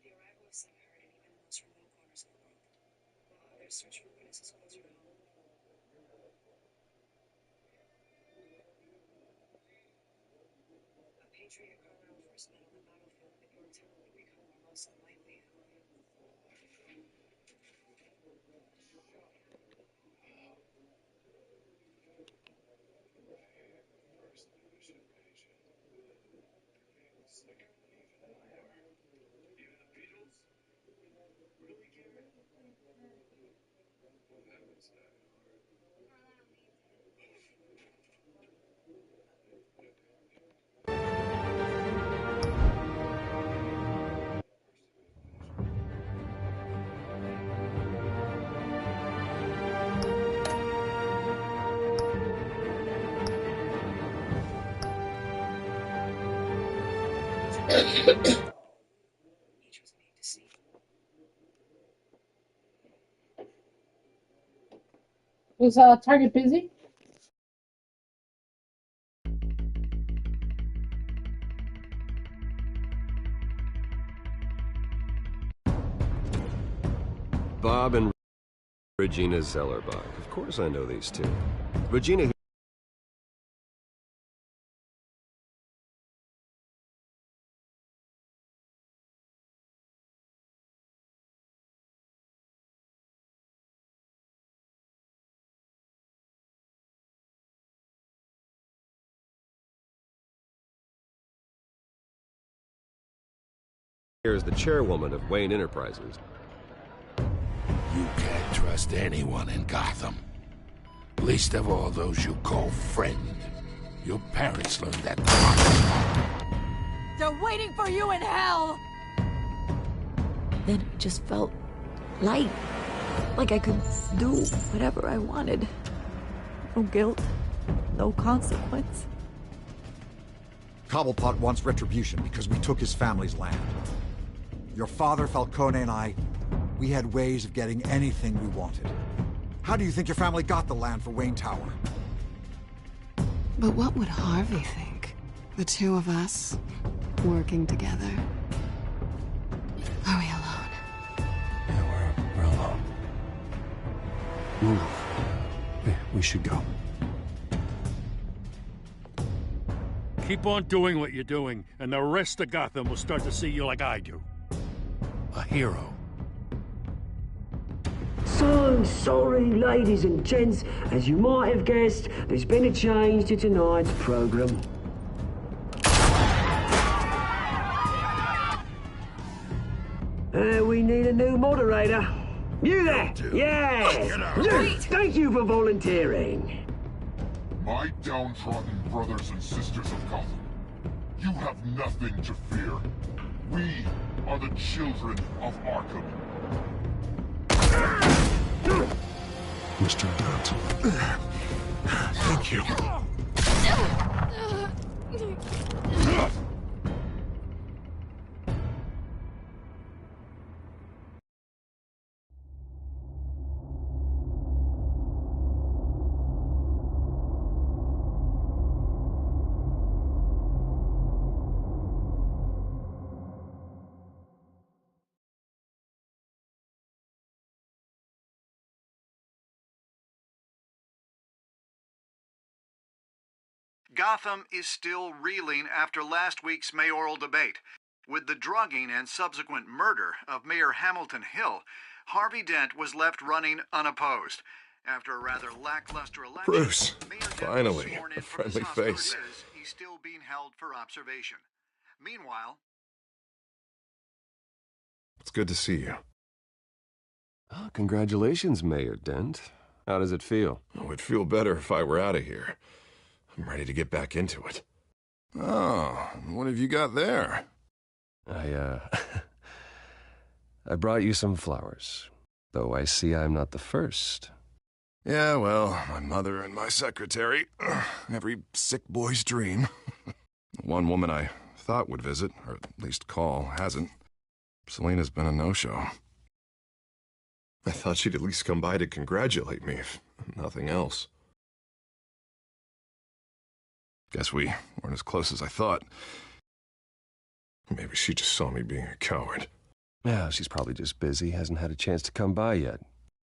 The arrival of some heard in even the most remote corners of the world, while others search for witnesses closer to home. A patriot Carlisle first met on the battlefield at Yorktown would become our most unlikely ally. Each was made to see. Was Target busy? Bob and Regina Zellerbach. Of course I know these two. Regina... Here's the chairwoman of Wayne Enterprises. You can't trust anyone in Gotham. Least of all those you call friend. Your parents learned that the hard way. They're waiting for you in hell! Then it just felt light. Like I could do whatever I wanted. No guilt, no consequence. Cobblepot wants retribution because we took his family's land. Your father, Falcone, and I, we had ways of getting anything we wanted. How do you think your family got the land for Wayne Tower? But what would Harvey think? The two of us, working together. Are we alone? Yeah, we're alone. Move. Yeah, we should go. Keep on doing what you're doing, and the rest of Gotham will start to see you like I do. A hero. So sorry, ladies and gents. As you might have guessed, there's been a change to tonight's program. We need a new moderator. You there? Yes! You! Thank you for volunteering. My downtrodden brothers and sisters of Gotham, you have nothing to fear. We are the children of Arkham. Mr. Dent. Thank you. Gotham is still reeling after last week's mayoral debate. With the drugging and subsequent murder of Mayor Hamilton Hill, Harvey Dent was left running unopposed. After a rather lackluster election, Bruce, Mayor Dent was finally, sworn in a from his friendly hospital. face. He's still being held for observation. Meanwhile, It's good to see you. Oh, congratulations, Mayor Dent. How does it feel? Oh, it'd feel better if I were out of here. I'm ready to get back into it. Oh, what have you got there? I brought you some flowers. Though I see I'm not the first. Yeah, well, my mother and my secretary. Every sick boy's dream. One woman I thought would visit, or at least call, hasn't. Selena's been a no-show. I thought she'd at least come by to congratulate me, if nothing else. Guess we weren't as close as I thought. Maybe she just saw me being a coward. Yeah, she's probably just busy, hasn't had a chance to come by yet.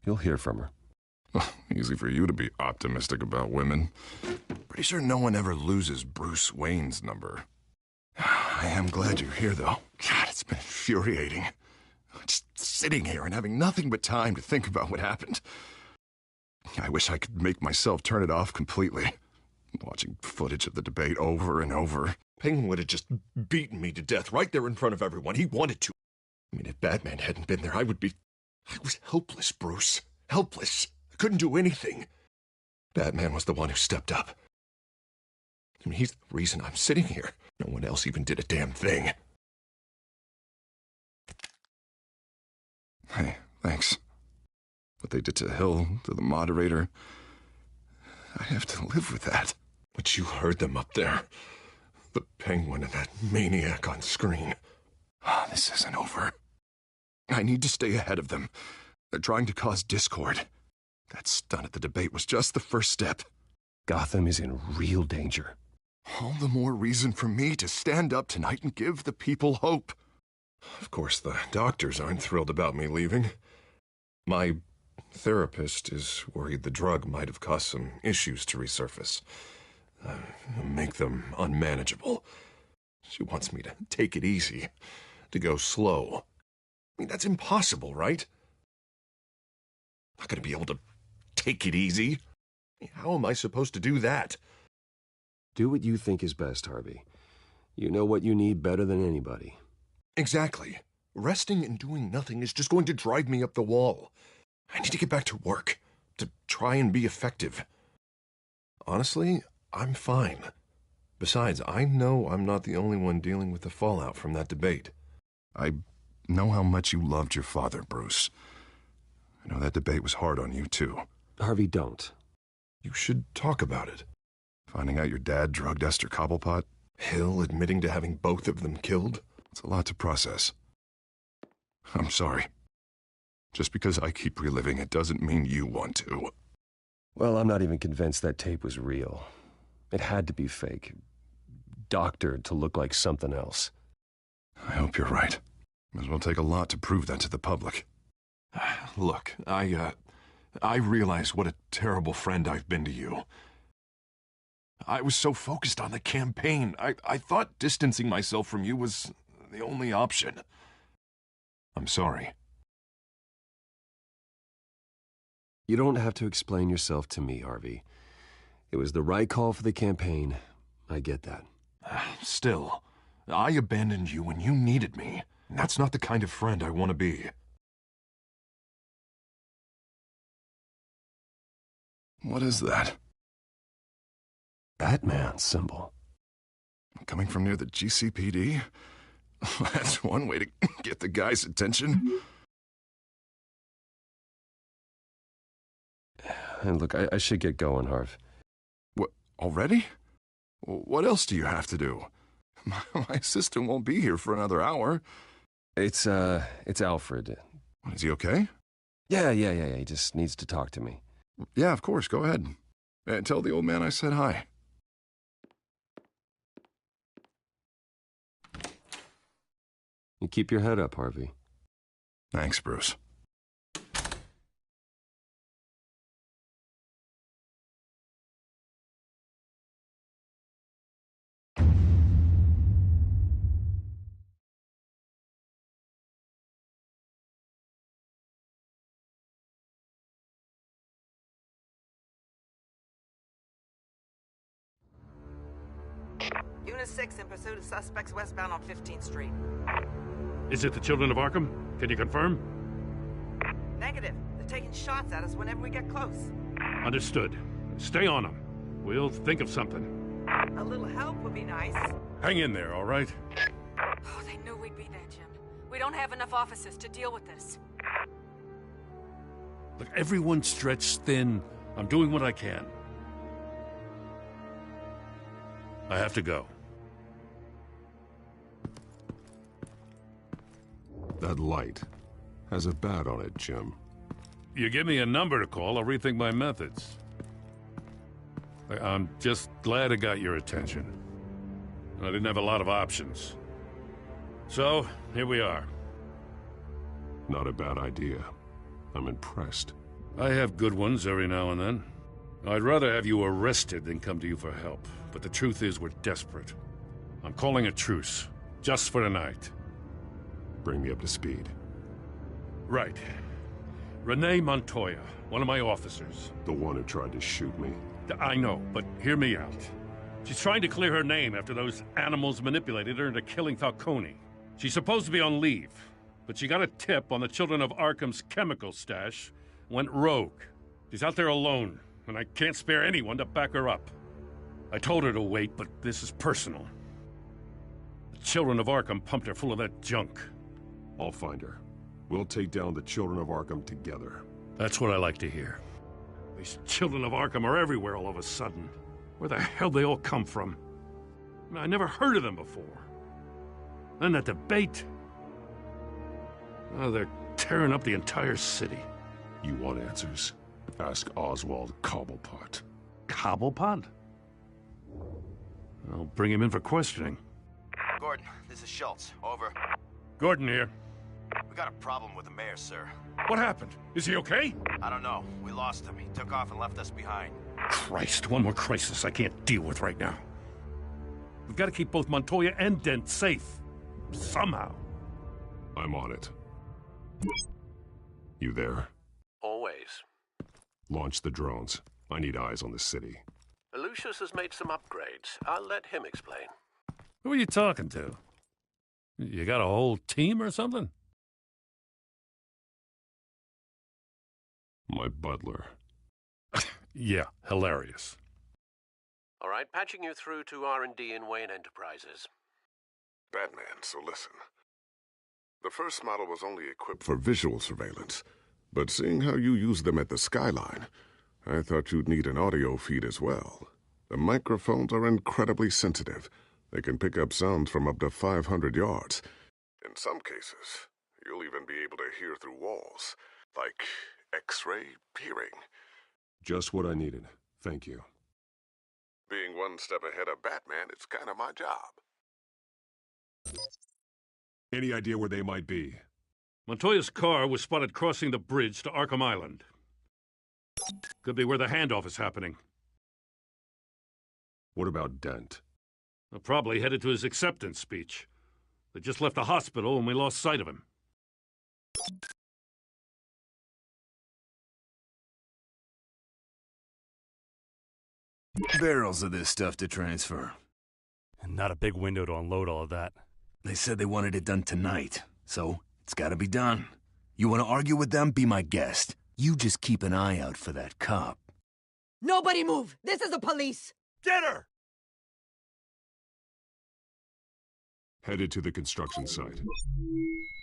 You'll hear from her. Easy for you to be optimistic about women. Pretty sure no one ever loses Bruce Wayne's number. I am glad you're here, though. God, it's been infuriating. Just sitting here and having nothing but time to think about what happened. I wish I could make myself turn it off completely. Watching footage of the debate over and over. Penguin would have just beaten me to death right there in front of everyone. He wanted to. I mean, if Batman hadn't been there, I was helpless, Bruce. Helpless. I couldn't do anything. Batman was the one who stepped up. I mean, he's the reason I'm sitting here. No one else even did a damn thing. Hey, thanks. What they did to Hill, to the moderator, I have to live with that. But you heard them up there. The Penguin and that maniac on screen. This isn't over. I need to stay ahead of them. They're trying to cause discord. That stunt at the debate was just the first step. Gotham is in real danger. All the more reason for me to stand up tonight and give the people hope. Of course, the doctors aren't thrilled about me leaving. My therapist is worried the drug might have caused some issues to resurface. Make them unmanageable. She wants me to take it easy, to go slow. I mean, that's impossible, right? I'm not going to be able to take it easy. How am I supposed to do that? Do what you think is best, Harvey. You know what you need better than anybody. Exactly. Resting and doing nothing is just going to drive me up the wall. I need to get back to work, to try and be effective. Honestly, I'm fine. Besides, I know I'm not the only one dealing with the fallout from that debate. I know how much you loved your father, Bruce. I know that debate was hard on you, too. Harvey, don't. You should talk about it. Finding out your dad drugged Esther Cobblepot, Hill admitting to having both of them killed. It's a lot to process. I'm sorry. Just because I keep reliving it doesn't mean you want to. Well, I'm not even convinced that tape was real. It had to be fake. Doctored to look like something else. I hope you're right. It will take a lot to prove that to the public. Look, I realize what a terrible friend I've been to you. I was so focused on the campaign. I thought distancing myself from you was the only option. I'm sorry. You don't have to explain yourself to me, Harvey. It was the right call for the campaign. I get that. Still, I abandoned you when you needed me. That's not the kind of friend I want to be. What is that? Batman symbol. Coming from near the GCPD? That's one way to get the guy's attention. And look, I should get going, Harv. What, already? What else do you have to do? My assistant won't be here for another hour. It's Alfred. Is he okay? Yeah. He just needs to talk to me. Yeah, of course. Go ahead. Tell the old man I said hi. You keep your head up, Harvey. Thanks, Bruce. Unit 6 in pursuit of suspects westbound on 15th Street. Is it the Children of Arkham? Can you confirm? Negative. They're taking shots at us whenever we get close. Understood. Stay on them. We'll think of something. A little help would be nice. Hang in there, all right? Oh, they knew we'd be there, Jim. We don't have enough officers to deal with this. Look, everyone's stretched thin. I'm doing what I can. I have to go. That light has a bat on it, Jim. You give me a number to call, I'll rethink my methods. I'm just glad I got your attention. I didn't have a lot of options. So, here we are. Not a bad idea. I'm impressed. I have good ones every now and then. I'd rather have you arrested than come to you for help. But the truth is, we're desperate. I'm calling a truce. Just for tonight. Bring me up to speed. Right. Renee Montoya, one of my officers. The one who tried to shoot me. I know, but hear me out. She's trying to clear her name after those animals manipulated her into killing Falcone. She's supposed to be on leave, but she got a tip on the Children of Arkham's chemical stash, went rogue. She's out there alone, and I can't spare anyone to back her up. I told her to wait, but this is personal. The Children of Arkham pumped her full of that junk. I'll find her. We'll take down the Children of Arkham together. That's what I like to hear. These Children of Arkham are everywhere all of a sudden. Where the hell they all come from? I never heard of them before. Then that debate. Oh, they're tearing up the entire city. You want answers? Ask Oswald Cobblepot. Cobblepot? I'll bring him in for questioning. Gordon, this is Schultz. Over. Gordon here. We got a problem with the mayor, sir. What happened? Is he okay? I don't know. We lost him. He took off and left us behind. Christ, one more crisis I can't deal with right now. We've got to keep both Montoya and Dent safe. Somehow. I'm on it. You there? Always. Launch the drones. I need eyes on the city. Lucius has made some upgrades. I'll let him explain. Who are you talking to? You got a whole team or something? My butler. Yeah, hilarious. All right, patching you through to R&D in Wayne Enterprises. Batman, so listen. The first model was only equipped for visual surveillance, but seeing how you use them at the Skyline, I thought you'd need an audio feed as well. The microphones are incredibly sensitive. They can pick up sounds from up to 500 yards. In some cases, you'll even be able to hear through walls, like X-ray hearing. Just what I needed. Thank you. Being one step ahead of Batman, it's kind of my job. Any idea where they might be? Montoya's car was spotted crossing the bridge to Arkham Island. Could be where the handoff is happening. What about Dent? They're probably headed to his acceptance speech. They just left the hospital and we lost sight of him. Barrels of this stuff to transfer. And not a big window to unload all of that. They said they wanted it done tonight, so it's gotta be done. You want to argue with them? Be my guest. You just keep an eye out for that cop. Nobody move! This is the police! Get her! Headed to the construction site.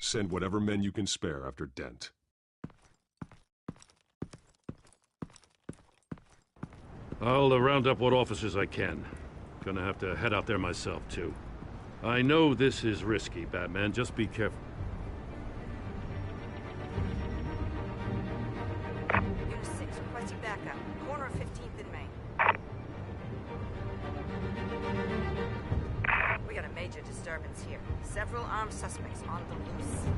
Send whatever men you can spare after Dent. I'll round up what officers I can. Gonna have to head out there myself, too. I know this is risky, Batman. Just be careful. Unit 6, requesting backup. Corner of 15th and Main. We got a major disturbance here. Several armed suspects on the loose.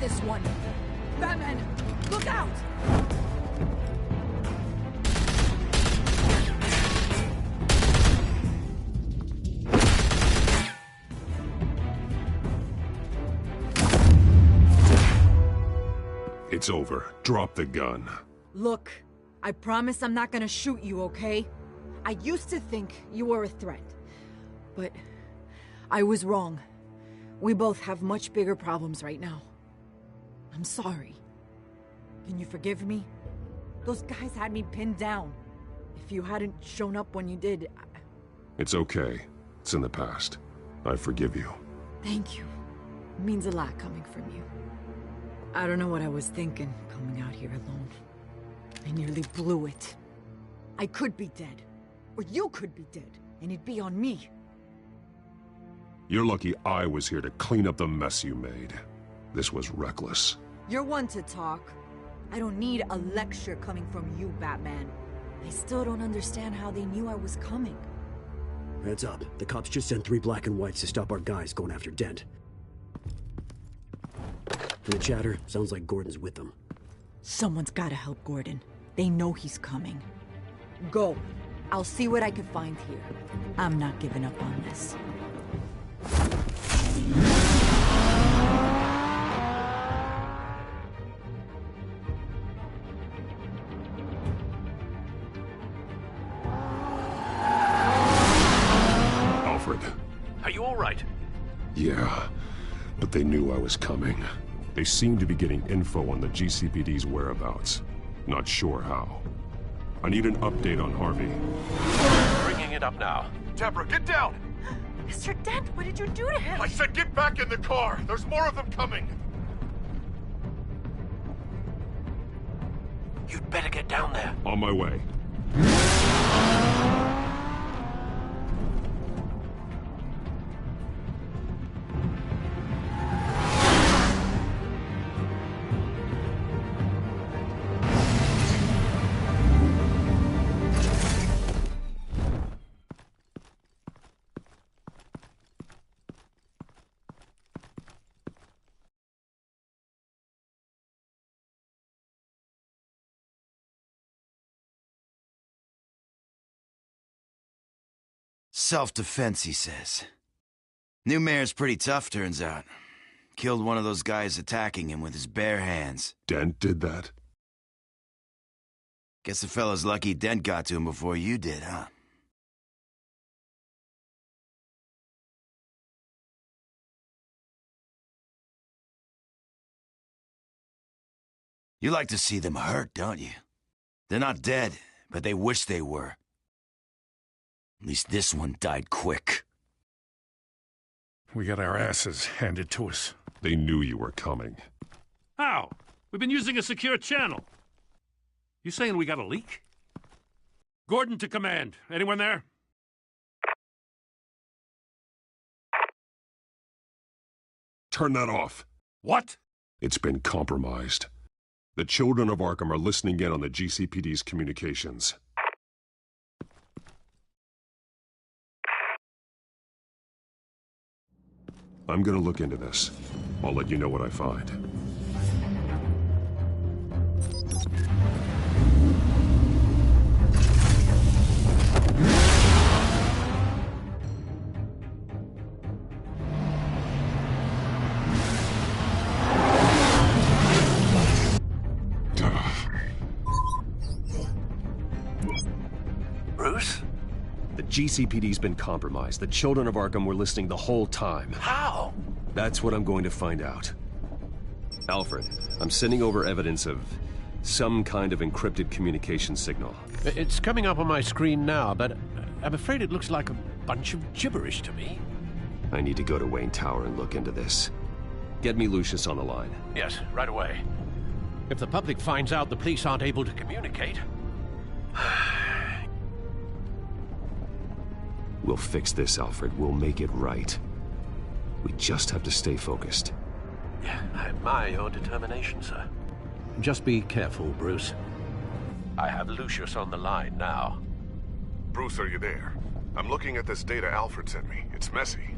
This one. Batman, look out! It's over. Drop the gun. Look, I promise I'm not gonna shoot you, okay? I used to think you were a threat, but I was wrong. We both have much bigger problems right now. I'm sorry. Can you forgive me? Those guys had me pinned down. If you hadn't shown up when you did, It's okay. It's in the past. I forgive you. Thank you. It means a lot coming from you. I don't know what I was thinking, coming out here alone. I nearly blew it. I could be dead. Or you could be dead, and it'd be on me. You're lucky I was here to clean up the mess you made. This was reckless. You're one to talk. I don't need a lecture coming from you, Batman. I still don't understand how they knew I was coming. Heads up. The cops just sent 3 black and whites to stop our guys going after Dent. From the chatter, sounds like Gordon's with them. Someone's gotta help Gordon. They know he's coming. Go. I'll see what I can find here. I'm not giving up on this. Are you all right? Yeah, but they knew I was coming. They seem to be getting info on the GCPD's whereabouts. Not sure how. I need an update on Harvey. Bringing it up now. Deborah, get down! Mr. Dent, what did you do to him? I said get back in the car! There's more of them coming! You'd better get down there. On my way. Self-defense, he says. New mayor's pretty tough, turns out. Killed one of those guys attacking him with his bare hands. Dent did that? Guess the fella's lucky Dent got to him before you did, huh? You like to see them hurt, don't you? They're not dead, but they wish they were. At least this one died quick. We got our asses handed to us. They knew you were coming. How? We've been using a secure channel. You saying we got a leak? Gordon to command. Anyone there? Turn that off. What? It's been compromised. The children of Arkham are listening in on the GCPD's communications. I'm gonna look into this. I'll let you know what I find. Bruce? The GCPD's been compromised. The children of Arkham were listening the whole time. How? That's what I'm going to find out. Alfred, I'm sending over evidence of some kind of encrypted communication signal. It's coming up on my screen now, but I'm afraid it looks like a bunch of gibberish to me. I need to go to Wayne Tower and look into this. Get me Lucius on the line. Yes, right away. If the public finds out the police aren't able to communicate... We'll fix this, Alfred. We'll make it right. We just have to stay focused. Yeah, I admire your determination, sir. Just be careful, Bruce. I have Lucius on the line now. Bruce, are you there? I'm looking at this data Alfred sent me. It's messy.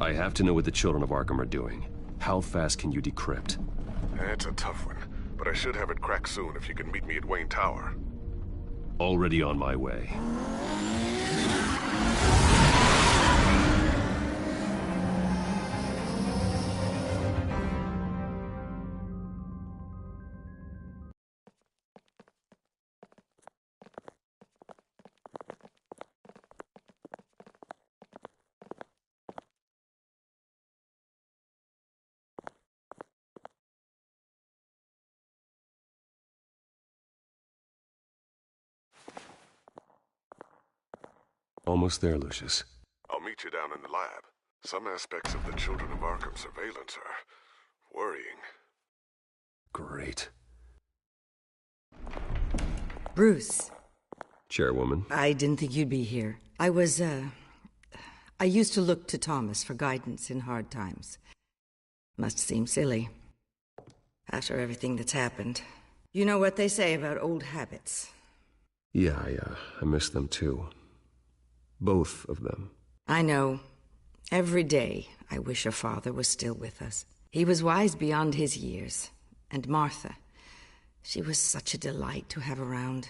I have to know what the children of Arkham are doing. How fast can you decrypt? It's a tough one, but I should have it cracked soon if you can meet me at Wayne Tower. Already on my way. Almost there, Lucius. I'll meet you down in the lab. Some aspects of the Children of Arkham surveillance are worrying. Great. Bruce. Chairwoman. I didn't think you'd be here. I used to look to Thomas for guidance in hard times. Must seem silly. After everything that's happened. You know what they say about old habits. Yeah, I miss them too. Both of them. I know. Every day I wish your father was still with us. He was wise beyond his years. And Martha, she was such a delight to have around.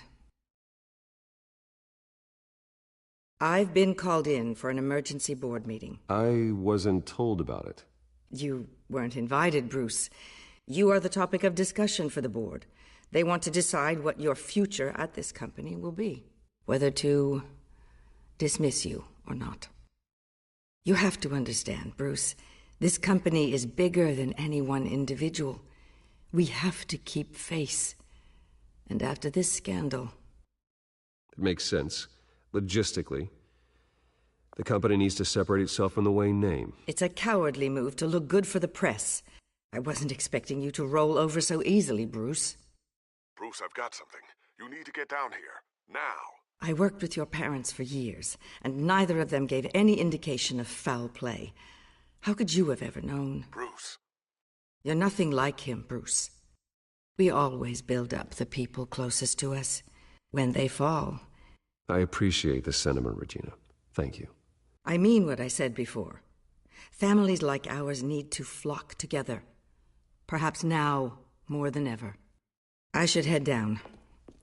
I've been called in for an emergency board meeting. I wasn't told about it. You weren't invited, Bruce. You are the topic of discussion for the board. They want to decide what your future at this company will be. Whether to dismiss you or not. You have to understand, Bruce, this company is bigger than any one individual. We have to keep face. And after this scandal... It makes sense. Logistically. The company needs to separate itself from the Wayne name. It's a cowardly move to look good for the press. I wasn't expecting you to roll over so easily, Bruce. Bruce, I've got something. You need to get down here. Now. I worked with your parents for years, and neither of them gave any indication of foul play. How could you have ever known? Bruce. You're nothing like him, Bruce. We always build up the people closest to us. When they fall... I appreciate the sentiment, Regina. Thank you. I mean what I said before. Families like ours need to flock together. Perhaps now more than ever. I should head down.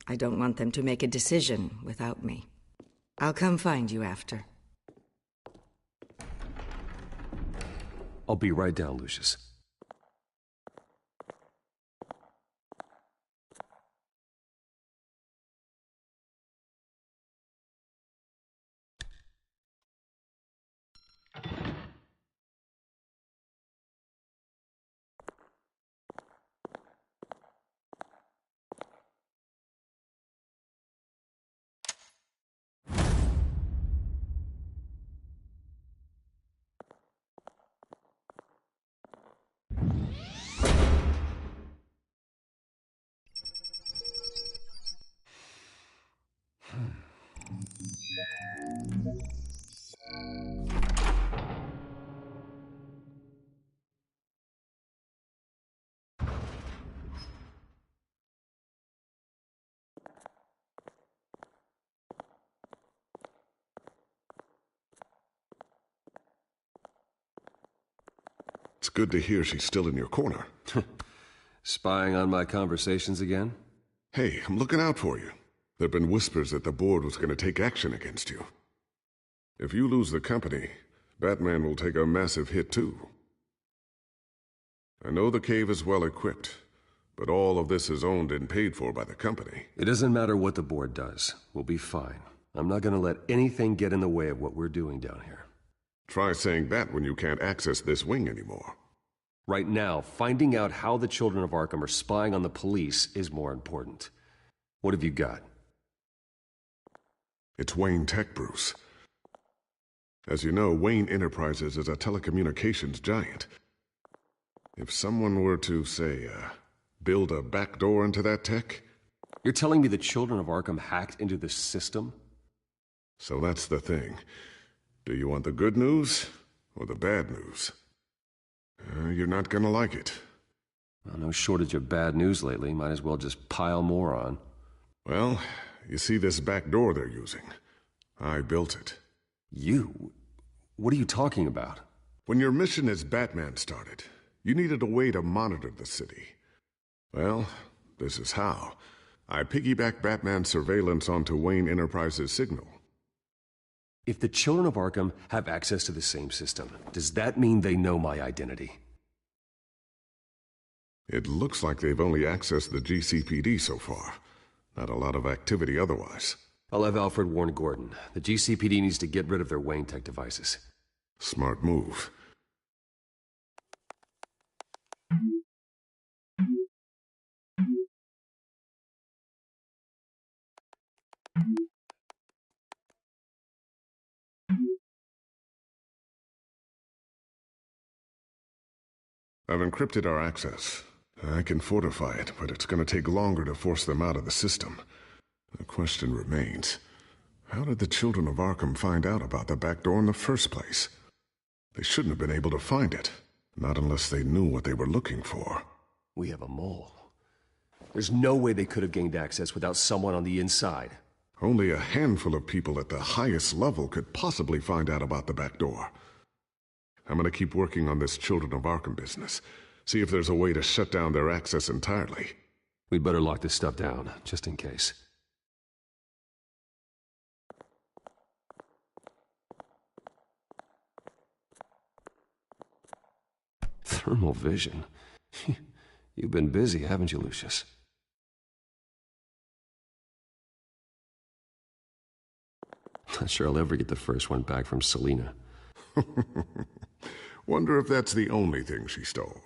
I don't want them to make a decision without me. I'll come find you after. I'll be right down, Lucius. It's good to hear she's still in your corner. Spying on my conversations again? Hey, I'm looking out for you. There have been whispers that the board was going to take action against you. If you lose the company, Batman will take a massive hit too. I know the cave is well equipped, but all of this is owned and paid for by the company. It doesn't matter what the board does. We'll be fine. I'm not gonna let anything get in the way of what we're doing down here. Try saying that when you can't access this wing anymore. Right now, finding out how the children of Arkham are spying on the police is more important. What have you got? It's Wayne Tech, Bruce. As you know, Wayne Enterprises is a telecommunications giant. If someone were to, say, build a backdoor into that tech... You're telling me the children of Arkham hacked into this system? So that's the thing. Do you want the good news or the bad news? You're not gonna like it. Well, no shortage of bad news lately. Might as well just pile more on. Well, you see this back door they're using? I built it. You? What are you talking about? When your mission as Batman started, you needed a way to monitor the city. Well, this is how. I piggybacked Batman's surveillance onto Wayne Enterprises' signal. If the children of Arkham have access to the same system, does that mean they know my identity? It looks like they've only accessed the GCPD so far. Not a lot of activity otherwise. I'll have Alfred warn Gordon. The GCPD needs to get rid of their Wayne Tech devices. Smart move. I've encrypted our access. I can fortify it, but it's going to take longer to force them out of the system. The question remains, how did the children of Arkham find out about the back door in the first place? They shouldn't have been able to find it, not unless they knew what they were looking for. We have a mole. There's no way they could have gained access without someone on the inside. Only a handful of people at the highest level could possibly find out about the back door. I'm gonna keep working on this Children of Arkham business. See if there's a way to shut down their access entirely. We'd better lock this stuff down, just in case. Thermal vision? You've been busy, haven't you, Lucius? Not sure I'll ever get the first one back from Selina. Wonder if that's the only thing she stole.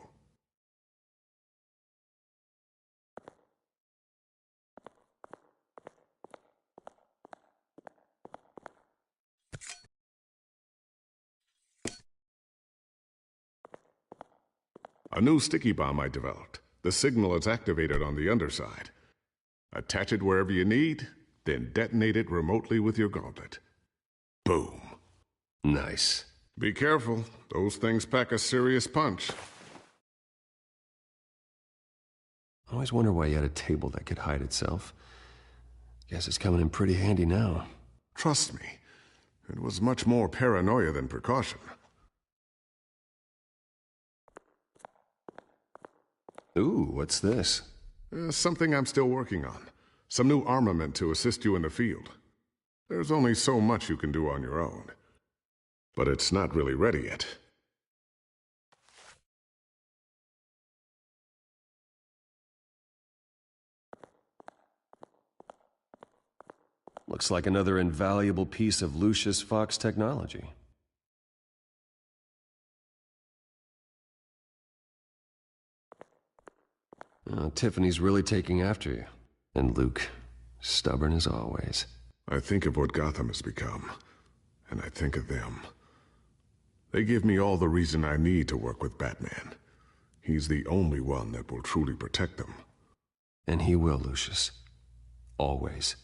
A new sticky bomb I developed. The signal is activated on the underside. Attach it wherever you need, then detonate it remotely with your gauntlet. Boom. Nice. Be careful. Those things pack a serious punch. I always wonder why you had a table that could hide itself. Guess it's coming in pretty handy now. Trust me, it was much more paranoia than precaution. Ooh, what's this? Something I'm still working on. Some new armament to assist you in the field. There's only so much you can do on your own. But it's not really ready yet. Looks like another invaluable piece of Lucius Fox technology. Tiffany's really taking after you. And Luke, stubborn as always. I think of what Gotham has become, and I think of them. They give me all the reason I need to work with Batman. He's the only one that will truly protect them. And he will, Lucius. Always.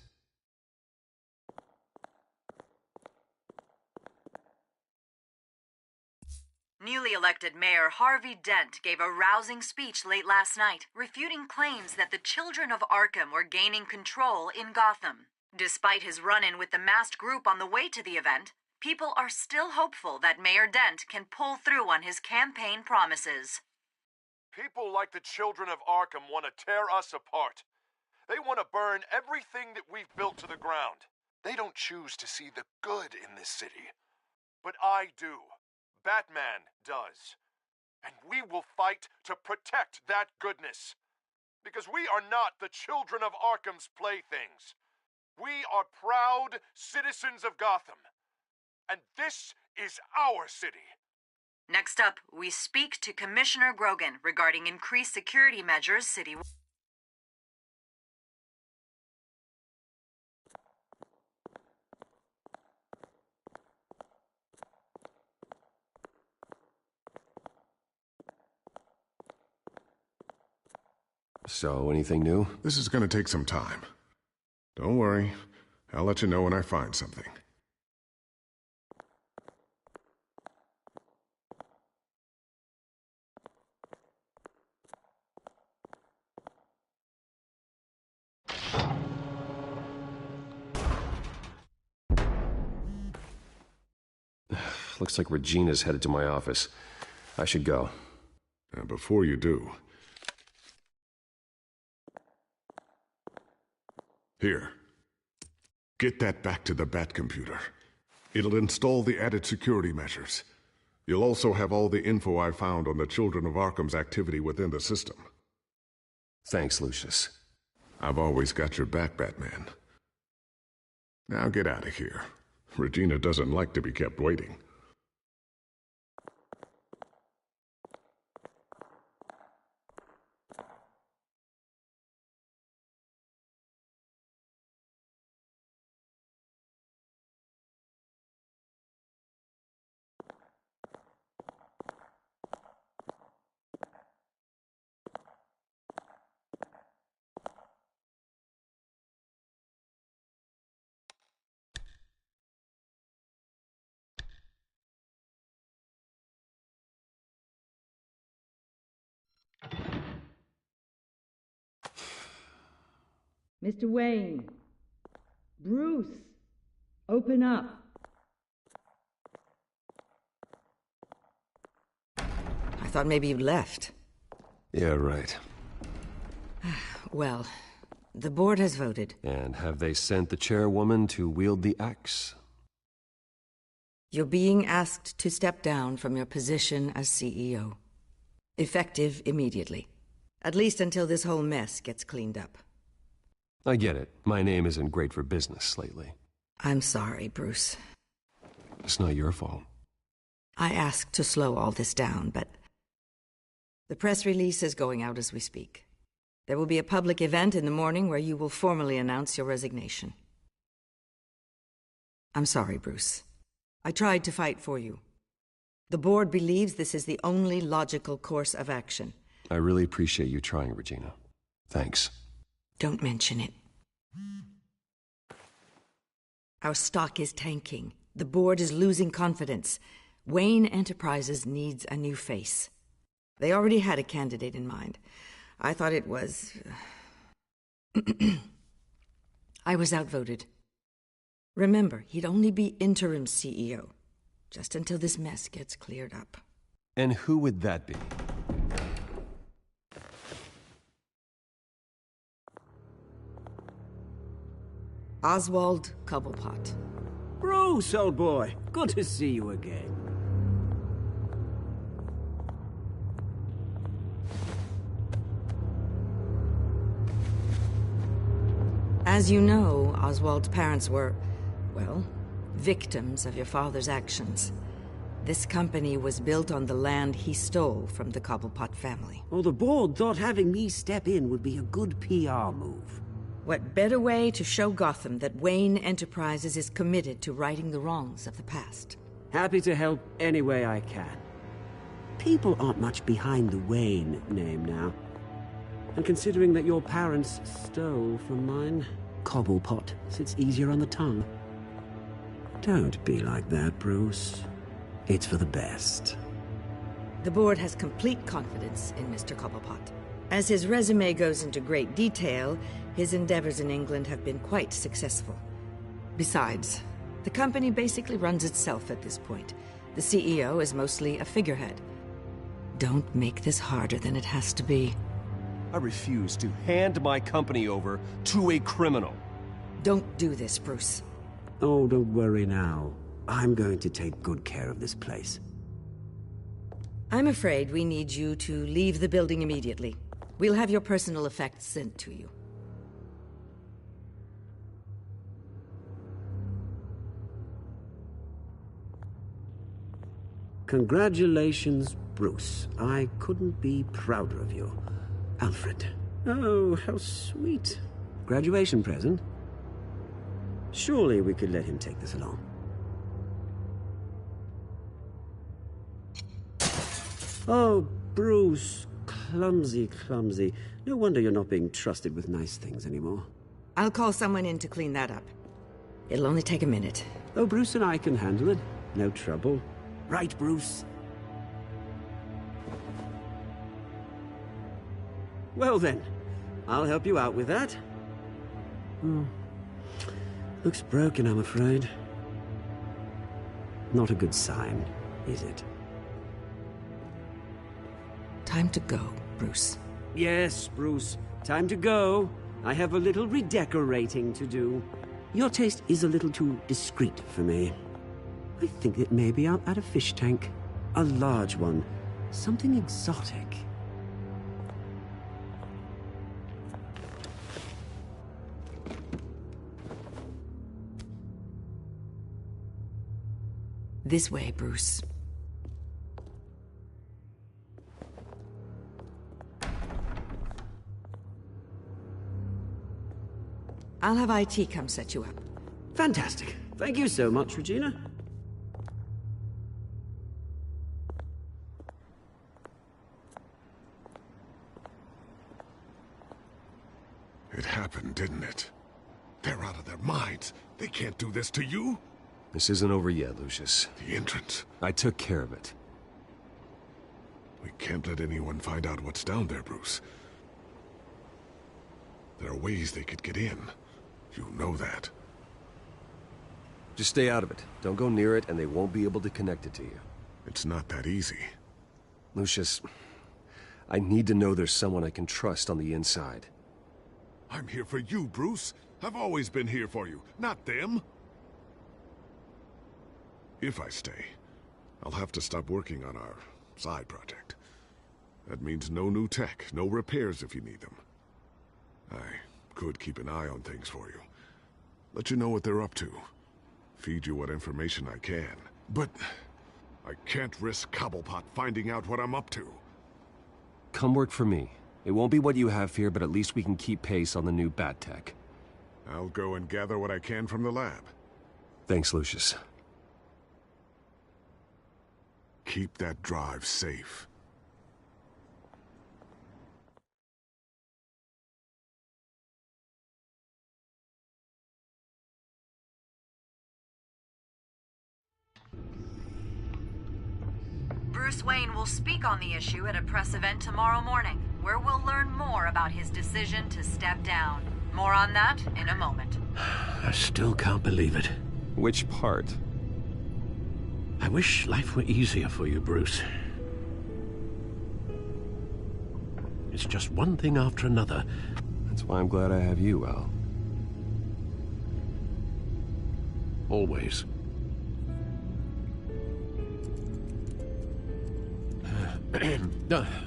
Newly elected Mayor Harvey Dent gave a rousing speech late last night, refuting claims that the children of Arkham were gaining control in Gotham. Despite his run-in with the masked group on the way to the event, people are still hopeful that Mayor Dent can pull through on his campaign promises. People like the children of Arkham want to tear us apart. They want to burn everything that we've built to the ground. They don't choose to see the good in this city. But I do. Batman does. And we will fight to protect that goodness. Because we are not the children of Arkham's playthings. We are proud citizens of Gotham. And this is our city. Next up, we speak to Commissioner Grogan regarding increased security measures citywide. So, anything new? This is going to take some time. Don't worry. I'll let you know when I find something. Looks like Regina's headed to my office. I should go. Before you do... Here. Get that back to the Bat computer. It'll install the added security measures. You'll also have all the info I found on the Children of Arkham's activity within the system. Thanks, Lucius. I've always got your back, Batman. Now get out of here. Regina doesn't like to be kept waiting. Mr. Wayne. Bruce. Open up. I thought maybe you'd left. Yeah, right. Well, the board has voted. And have they sent the chairwoman to wield the axe? You're being asked to step down from your position as CEO. Effective immediately. At least until this whole mess gets cleaned up. I get it. My name isn't great for business lately. I'm sorry, Bruce. It's not your fault. I asked to slow all this down, but... The press release is going out as we speak. There will be a public event in the morning where you will formally announce your resignation. I'm sorry, Bruce. I tried to fight for you. The board believes this is the only logical course of action. I really appreciate you trying, Regina. Thanks. Don't mention it. Our stock is tanking. The board is losing confidence. Wayne Enterprises needs a new face. They already had a candidate in mind. I thought it was... I was outvoted. Remember, he'd only be interim CEO, just until this mess gets cleared up. And who would that be? Oswald Cobblepot. Bruce, old boy. Good to see you again. As you know, Oswald's parents were, well, victims of your father's actions. This company was built on the land he stole from the Cobblepot family. Well, the board thought having me step in would be a good PR move. What better way to show Gotham that Wayne Enterprises is committed to righting the wrongs of the past? Happy to help any way I can. People aren't much behind the Wayne name now. And considering that your parents stole from mine, Cobblepot sits easier on the tongue. Don't be like that, Bruce. It's for the best. The board has complete confidence in Mr. Cobblepot. As his resume goes into great detail, his endeavors in England have been quite successful. Besides, the company basically runs itself at this point. The CEO is mostly a figurehead. Don't make this harder than it has to be. I refuse to hand my company over to a criminal. Don't do this, Bruce. Oh, don't worry now. I'm going to take good care of this place. I'm afraid we need you to leave the building immediately. We'll have your personal effects sent to you. Congratulations, Bruce. I couldn't be prouder of you. Alfred. Oh, how sweet. Graduation present? Surely we could let him take this along. Oh, Bruce. Clumsy, clumsy. No wonder you're not being trusted with nice things anymore. I'll call someone in to clean that up. It'll only take a minute. Oh, Bruce and I can handle it. No trouble. Right, Bruce? Well then, I'll help you out with that. Looks broken, I'm afraid. Not a good sign, is it? Time to go, Bruce. Yes, Bruce. Time to go. I have a little redecorating to do. Your taste is a little too discreet for me. I think that maybe I'll add a fish tank. A large one. Something exotic. This way, Bruce. I'll have IT come set you up. Fantastic. Thank you so much, Regina. It happened, didn't it? They're out of their minds. They can't do this to you. This isn't over yet, Lucius. The entrance. I took care of it. We can't let anyone find out what's down there, Bruce. There are ways they could get in. You know that. Just stay out of it. Don't go near it, and they won't be able to connect it to you. It's not that easy. Lucius, I need to know there's someone I can trust on the inside. I'm here for you, Bruce. I've always been here for you, not them. If I stay, I'll have to stop working on our side project. That means no new tech, no repairs if you need them. I could keep an eye on things for you. Let you know what they're up to. Feed you what information I can. But I can't risk Cobblepot finding out what I'm up to. Come work for me. It won't be what you have here, but at least we can keep pace on the new bat tech. I'll go and gather what I can from the lab. Thanks, Lucius. Keep that drive safe. Bruce Wayne will speak on the issue at a press event tomorrow morning, where we'll learn more about his decision to step down. More on that in a moment. I still can't believe it. Which part? I wish life were easier for you, Bruce. It's just one thing after another. That's why I'm glad I have you, Al. Always.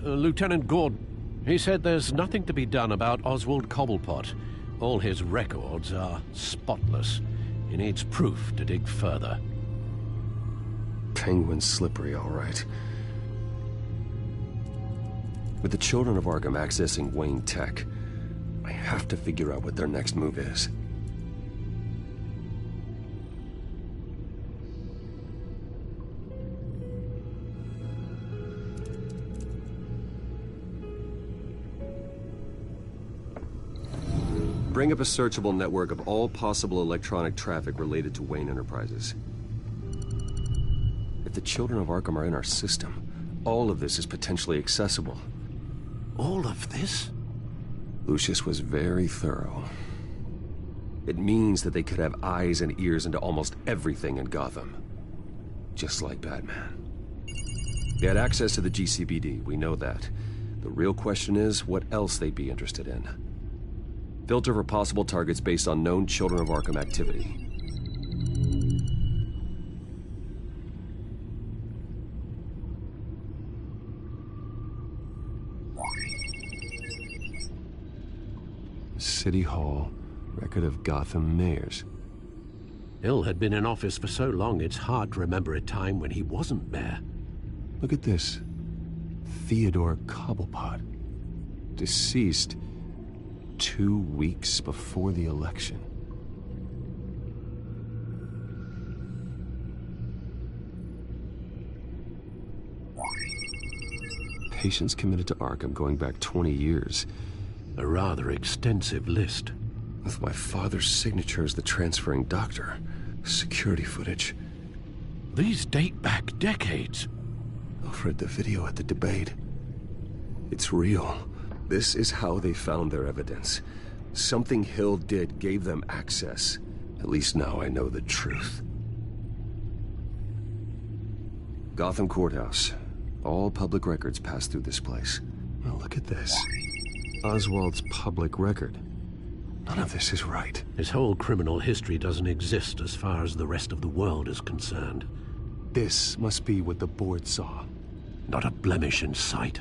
Lieutenant Gordon, he said there's nothing to be done about Oswald Cobblepot. All his records are spotless. He needs proof to dig further. Penguin's slippery, all right. With the children of Arkham accessing Wayne Tech, I have to figure out what their next move is. Bring up a searchable network of all possible electronic traffic related to Wayne Enterprises. If the children of Arkham are in our system, all of this is potentially accessible. All of this? Lucius was very thorough. It means that they could have eyes and ears into almost everything in Gotham. Just like Batman. They had access to the GCPD, we know that. The real question is what else they'd be interested in. Filter for possible targets based on known Children of Arkham activity. City Hall, record of Gotham mayors. Hill had been in office for so long it's hard to remember a time when he wasn't mayor. Look at this. Theodore Cobblepot. Deceased 2 weeks before the election. Patients committed to Arkham going back 20 years. A rather extensive list. With my father's signature as the transferring doctor. Security footage. These date back decades. I've read the video at the debate. It's real. This is how they found their evidence. Something Hill did gave them access. At least now I know the truth. Gotham Courthouse. All public records pass through this place. Well, look at this. Oswald's public record. None of this is right. His whole criminal history doesn't exist as far as the rest of the world is concerned. This must be what the board saw. Not a blemish in sight.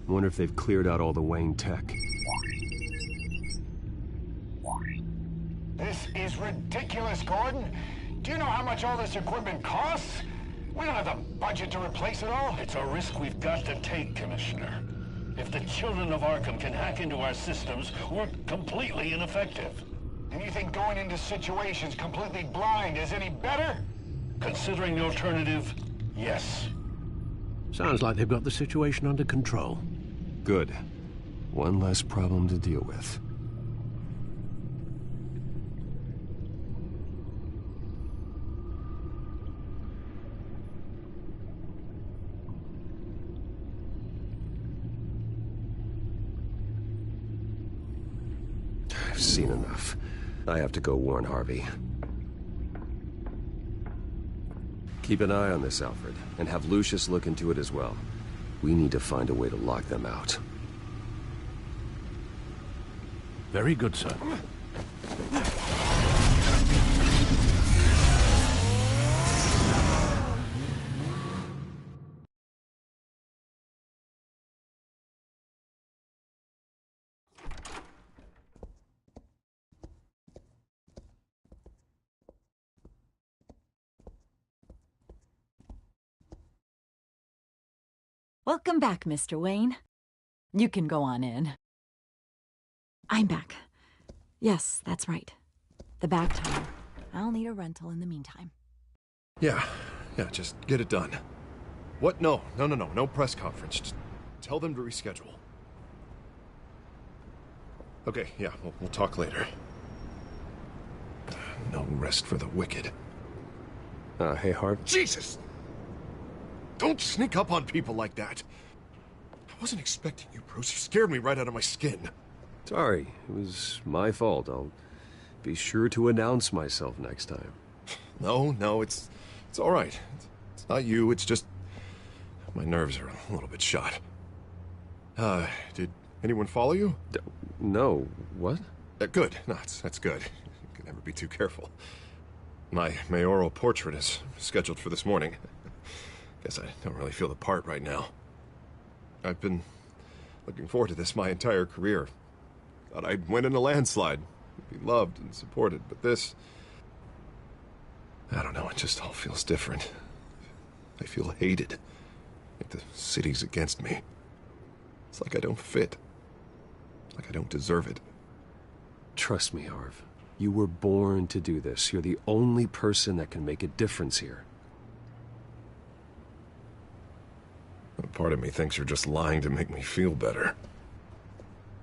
Wonder if they've cleared out all the Wayne tech. This is ridiculous, Gordon. Do you know how much all this equipment costs? We don't have the budget to replace it all. It's a risk we've got to take, Commissioner. If the children of Arkham can hack into our systems, we're completely ineffective. And you think going into situations completely blind is any better? Considering the alternative, yes. Sounds like they've got the situation under control. Good. One less problem to deal with. I've seen enough. I have to go warn Harvey. Keep an eye on this, Alfred, and have Lucius look into it as well. We need to find a way to lock them out. Very good, sir. Welcome back, Mr. Wayne. You can go on in. I'm back. Yes, that's right. The back tire. I'll need a rental in the meantime. Yeah, just get it done. What? No press conference. Just tell them to reschedule. Okay, yeah, we'll talk later. No rest for the wicked. Hey, Harv. Jesus! Don't sneak up on people like that. I wasn't expecting you, Bruce. You scared me right out of my skin. Sorry, it was my fault. I'll be sure to announce myself next time. No, it's all right. It's not you, it's just my nerves are a little bit shot. Did anyone follow you? No. What? Good. No, that's good. You can never be too careful. My mayoral portrait is scheduled for this morning. Guess I don't really feel the part right now. I've been looking forward to this my entire career. Thought I'd win in a landslide, be loved and supported, but this... I don't know, it just all feels different. I feel hated. Like the city's against me. It's like I don't fit. Like I don't deserve it. Trust me, Harv. You were born to do this. You're the only person that can make a difference here. A part of me thinks you're just lying to make me feel better.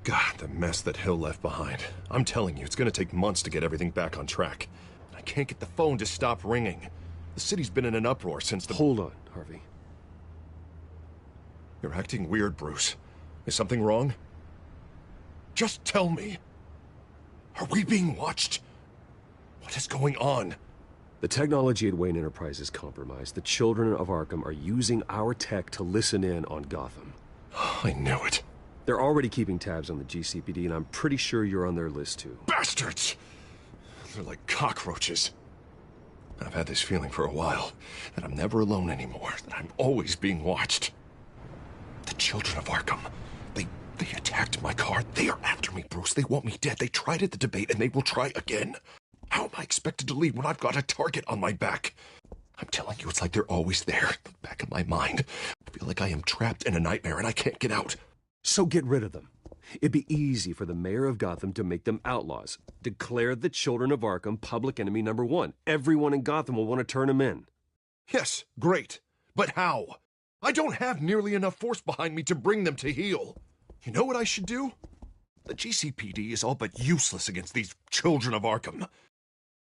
God, the mess that Hill left behind. I'm telling you, it's gonna take months to get everything back on track. I can't get the phone to stop ringing. The city's been in an uproar since the... Hold on, Harvey. You're acting weird, Bruce. Is something wrong? Just tell me. Are we being watched? What is going on? The technology at Wayne Enterprise is compromised. The children of Arkham are using our tech to listen in on Gotham. I knew it. They're already keeping tabs on the GCPD, and I'm pretty sure you're on their list, too. Bastards! They're like cockroaches. I've had this feeling for a while, that I'm never alone anymore, that I'm always being watched. The children of Arkham, they attacked my car. They are after me, Bruce. They want me dead. They tried at the debate, and they will try again. How am I expected to lead when I've got a target on my back? I'm telling you, it's like they're always there, in the back of my mind. I feel like I am trapped in a nightmare and I can't get out. So get rid of them. It'd be easy for the mayor of Gotham to make them outlaws. Declare the children of Arkham public enemy #1. Everyone in Gotham will want to turn them in. Yes, great. But how? I don't have nearly enough force behind me to bring them to heel. You know what I should do? The GCPD is all but useless against these children of Arkham.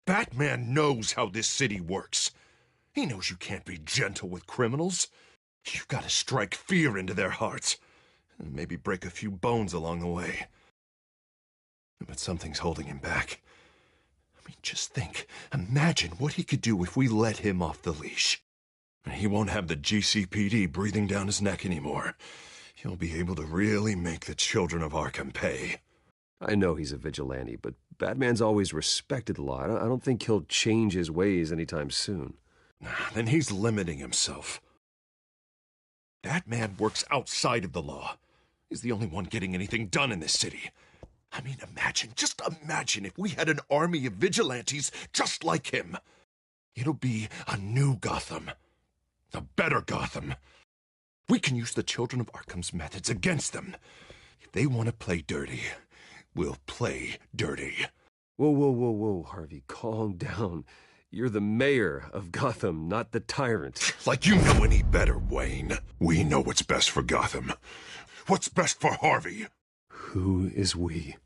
Batman knows how this city works. He knows you can't be gentle with criminals. You've got to strike fear into their hearts. And maybe break a few bones along the way. But something's holding him back. I mean, just think. Imagine what he could do if we let him off the leash. He won't have the GCPD breathing down his neck anymore. He'll be able to really make the children of Arkham pay. I know he's a vigilante, but Batman's always respected the law. I don't think he'll change his ways anytime soon. Then he's limiting himself. Batman works outside of the law. He's the only one getting anything done in this city. I mean, just imagine if we had an army of vigilantes just like him. It'll be a new Gotham. A better Gotham. We can use the children of Arkham's methods against them. If they want to play dirty, we'll play dirty. Whoa, Harvey, calm down. You're the mayor of Gotham, not the tyrant. Like you know any better, Wayne. We know what's best for Gotham. What's best for Harvey? Who is we?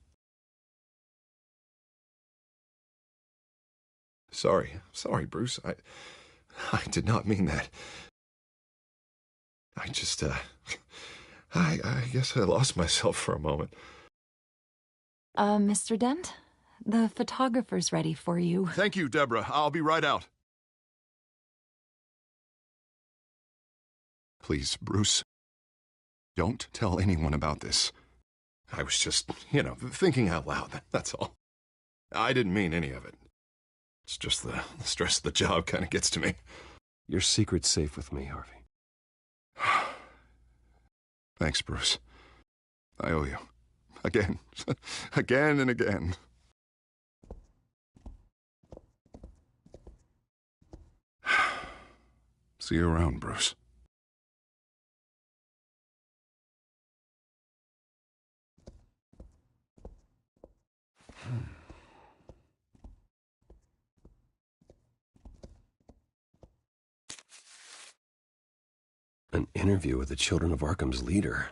Sorry, Bruce. I did not mean that. I just, I guess I lost myself for a moment. Mr. Dent? The photographer's ready for you. Thank you, Deborah. I'll be right out. Please, Bruce, don't tell anyone about this. I was just, thinking out loud, that's all. I didn't mean any of it. It's just the stress of the job kind of gets to me. Your secret's safe with me, Harvey. Thanks, Bruce. I owe you. Again. Again and again. See you around, Bruce. An interview with the Children of Arkham's leader.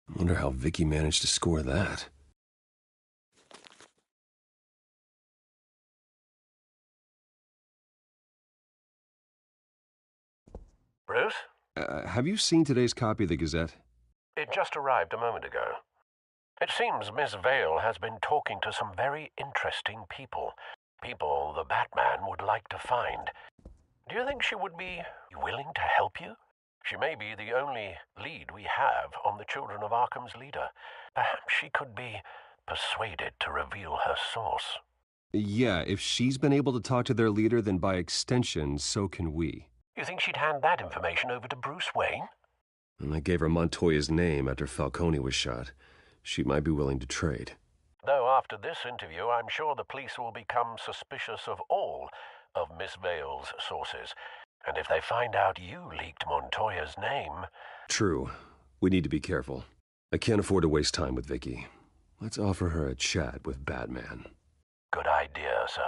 I wonder how Vicky managed to score that. Bruce? Have you seen today's copy of the Gazette? It just arrived a moment ago. It seems Miss Vale has been talking to some very interesting people. People the Batman would like to find. Do you think she would be willing to help you? She may be the only lead we have on the Children of Arkham's leader. Perhaps she could be persuaded to reveal her source. Yeah, if she's been able to talk to their leader, then by extension, so can we. You think she'd hand that information over to Bruce Wayne? And I gave her Montoya's name after Falcone was shot. She might be willing to trade. Though after this interview, I'm sure the police will become suspicious of all of Miss Vale's sources. And if they find out you leaked Montoya's name... True. We need to be careful. I can't afford to waste time with Vicky. Let's offer her a chat with Batman. Good idea, sir.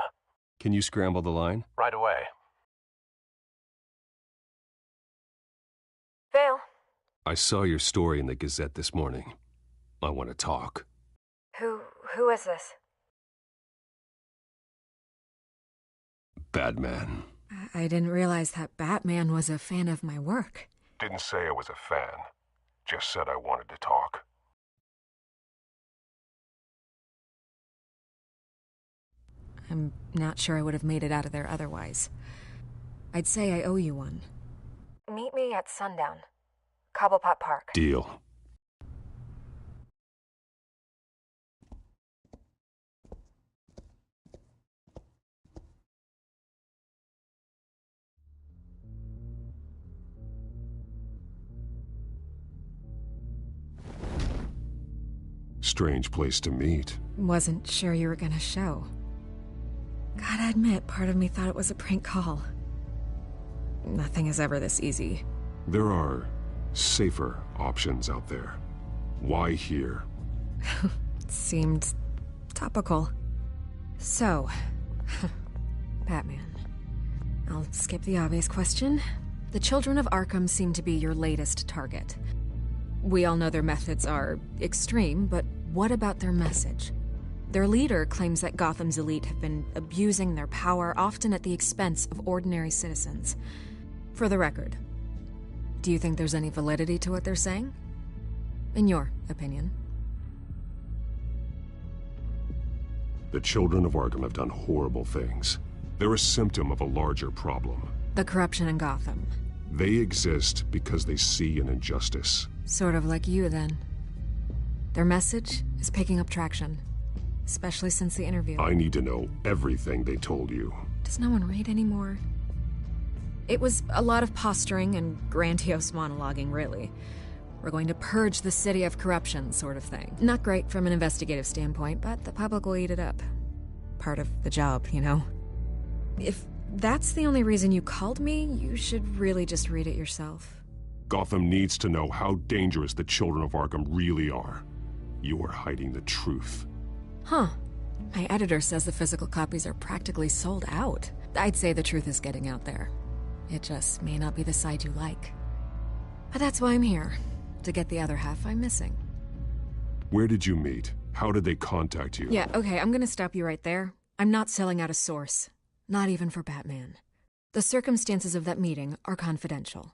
Can you scramble the line? Right away. Vale. I saw your story in the Gazette this morning. I want to talk. Who is this? Batman. I didn't realize that Batman was a fan of my work. Didn't say I was a fan. Just said I wanted to talk. I'm not sure I would have made it out of there otherwise. I'd say I owe you one. Meet me at sundown. Cobblepot Park. Deal. Strange place to meet. Wasn't sure you were gonna show. Gotta admit, part of me thought it was a prank call. Nothing is ever this easy. There are safer options out there. Why here? Seemed topical. So, Batman. I'll skip the obvious question. The children of Arkham seem to be your latest target. We all know their methods are extreme, but what about their message? Their leader claims that Gotham's elite have been abusing their power, often at the expense of ordinary citizens. For the record, do you think there's any validity to what they're saying? In your opinion? The children of Arkham have done horrible things. They're a symptom of a larger problem. The corruption in Gotham. They exist because they see an injustice. Sort of like you, then. Their message is picking up traction. Especially since the interview. I need to know everything they told you. Does no one read anymore? It was a lot of posturing and grandiose monologuing, really. We're going to purge the city of corruption, sort of thing. Not great from an investigative standpoint, but the public will eat it up. Part of the job, you know? If that's the only reason you called me, you should really just read it yourself. Gotham needs to know how dangerous the children of Arkham really are. You are hiding the truth. Huh. My editor says the physical copies are practically sold out. I'd say the truth is getting out there. It just may not be the side you like. But that's why I'm here, to get the other half I'm missing. Where did you meet? How did they contact you? Yeah, okay, I'm gonna stop you right there. I'm not selling out a source. Not even for Batman. The circumstances of that meeting are confidential.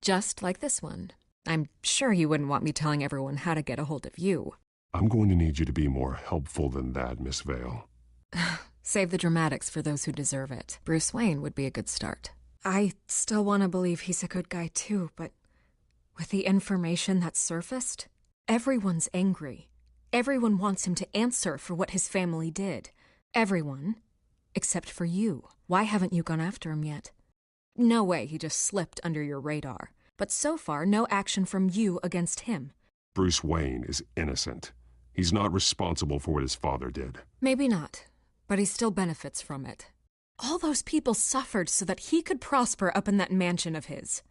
Just like this one. I'm sure you wouldn't want me telling everyone how to get a hold of you. I'm going to need you to be more helpful than that, Miss Vale. Save the dramatics for those who deserve it. Bruce Wayne would be a good start. I still want to believe he's a good guy too, but with the information that surfaced, everyone's angry. Everyone wants him to answer for what his family did. Everyone, except for you. Why haven't you gone after him yet? No way he just slipped under your radar. But so far, no action from you against him. Bruce Wayne is innocent. He's not responsible for what his father did. Maybe not, but he still benefits from it. All those people suffered so that he could prosper up in that mansion of his.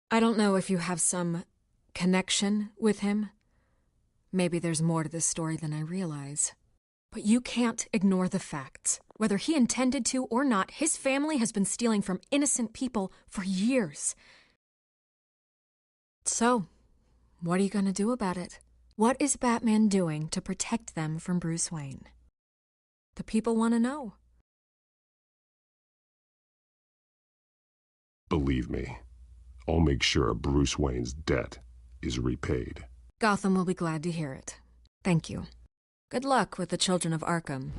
I don't know if you have some connection with him. Maybe there's more to this story than I realize. But you can't ignore the facts. Whether he intended to or not, his family has been stealing from innocent people for years. So, what are you going to do about it? What is Batman doing to protect them from Bruce Wayne? The people want to know. Believe me, I'll make sure Bruce Wayne's debt is repaid. Gotham will be glad to hear it. Thank you. Good luck with the children of Arkham.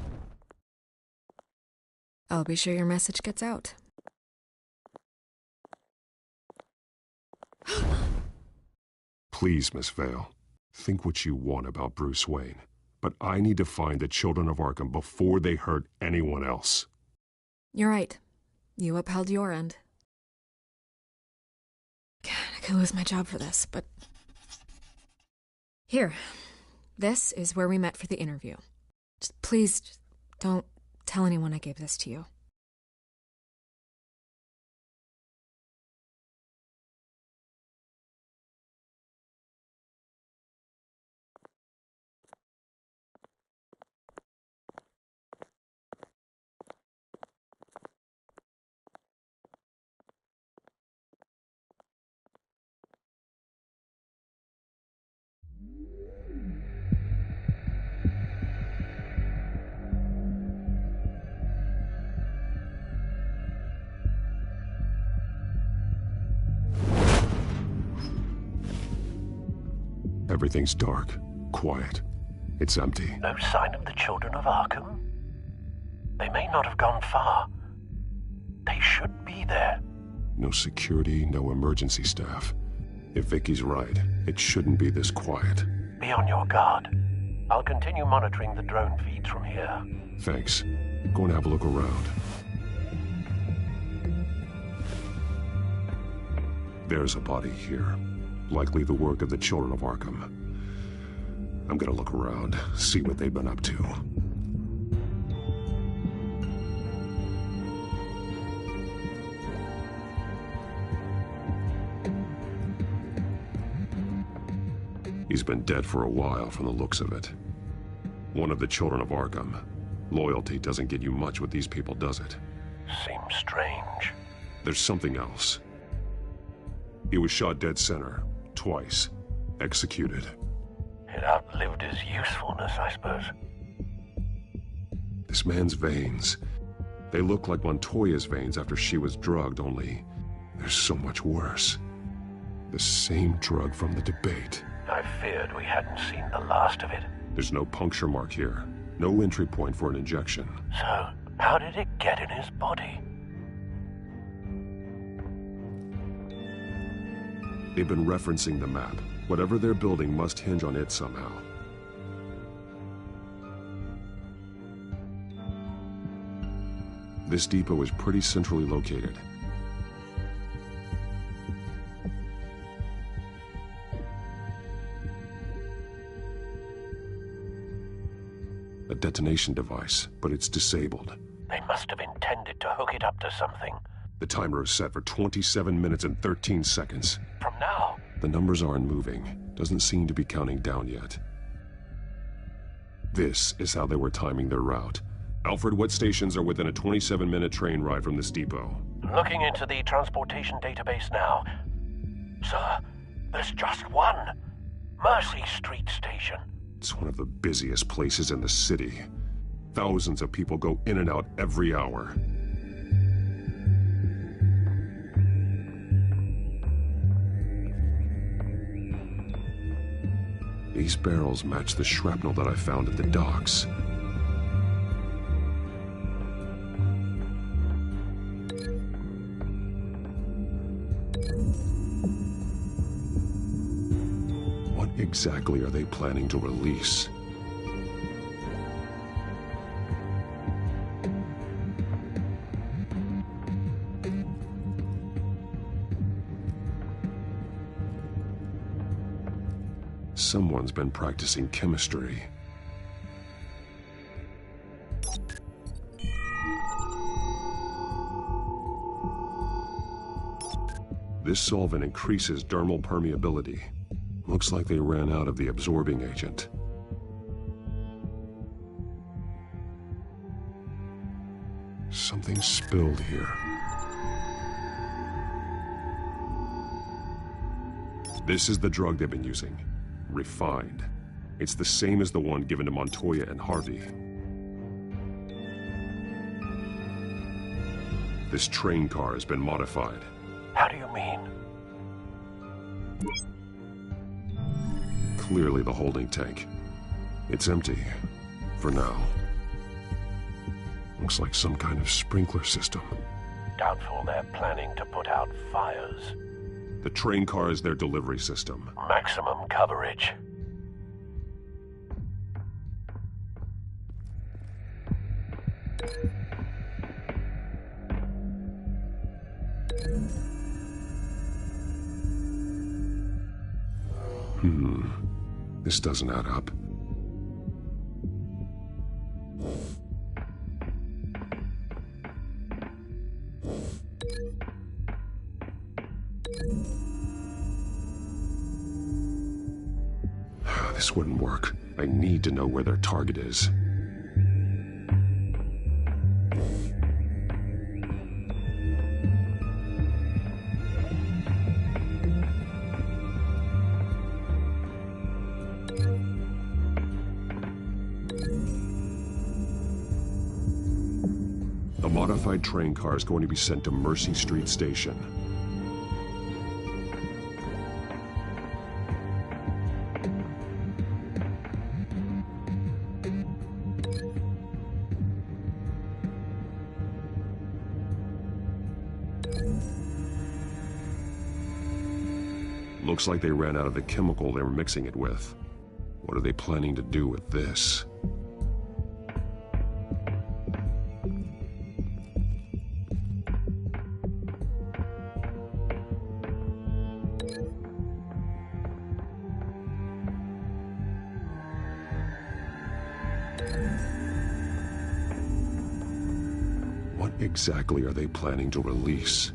I'll be sure your message gets out. Please, Miss Vale, think what you want about Bruce Wayne, but I need to find the children of Arkham before they hurt anyone else. You're right. You upheld your end. God, I could lose my job for this, but... Here. This is where we met for the interview. Please, don't tell anyone I gave this to you. Everything's dark, quiet. It's empty. No sign of the children of Arkham? They may not have gone far. They should be there. No security, no emergency staff. If Vicky's right, it shouldn't be this quiet. Be on your guard. I'll continue monitoring the drone feeds from here. Thanks. Go and have a look around. There's a body here. Likely the work of the children of Arkham. I'm gonna look around, see what they've been up to. He's been dead for a while from the looks of it. One of the children of Arkham. Loyalty doesn't get you much with these people, does it? Seems strange. There's something else. He was shot dead center, twice, executed. It outlived his usefulness, I suppose. This man's veins, they look like Montoya's veins after she was drugged, only they're so much worse. The same drug from the debate. I feared we hadn't seen the last of it. There's no puncture mark here. No entry point for an injection. So, how did it get in his body? They've been referencing the map. Whatever they're building must hinge on it somehow. This depot is pretty centrally located. A detonation device, but it's disabled. They must have intended to hook it up to something. The timer is set for 27 minutes and 13 seconds. From now? The numbers aren't moving. Doesn't seem to be counting down yet. This is how they were timing their route. Alfred, what stations are within a 27-minute train ride from this depot? Looking into the transportation database now. Sir, there's just one. Mercy Street Station. It's one of the busiest places in the city. Thousands of people go in and out every hour. These barrels match the shrapnel that I found at the docks. What exactly are they planning to release? Someone's been practicing chemistry. This solvent increases dermal permeability. Looks like they ran out of the absorbing agent. Something spilled here. This is the drug they've been using. Refined. It's the same as the one given to Montoya and Harvey. This train car has been modified. How do you mean? Clearly the holding tank. It's empty. For now. Looks like some kind of sprinkler system. Doubtful they're planning to put out fires. The train car is their delivery system. Maximum coverage. This doesn't add up. This wouldn't work. I need to know where their target is. A modified train car is going to be sent to Mercy Street Station. Looks like they ran out of the chemical they were mixing it with. What are they planning to do with this? What exactly are they planning to release?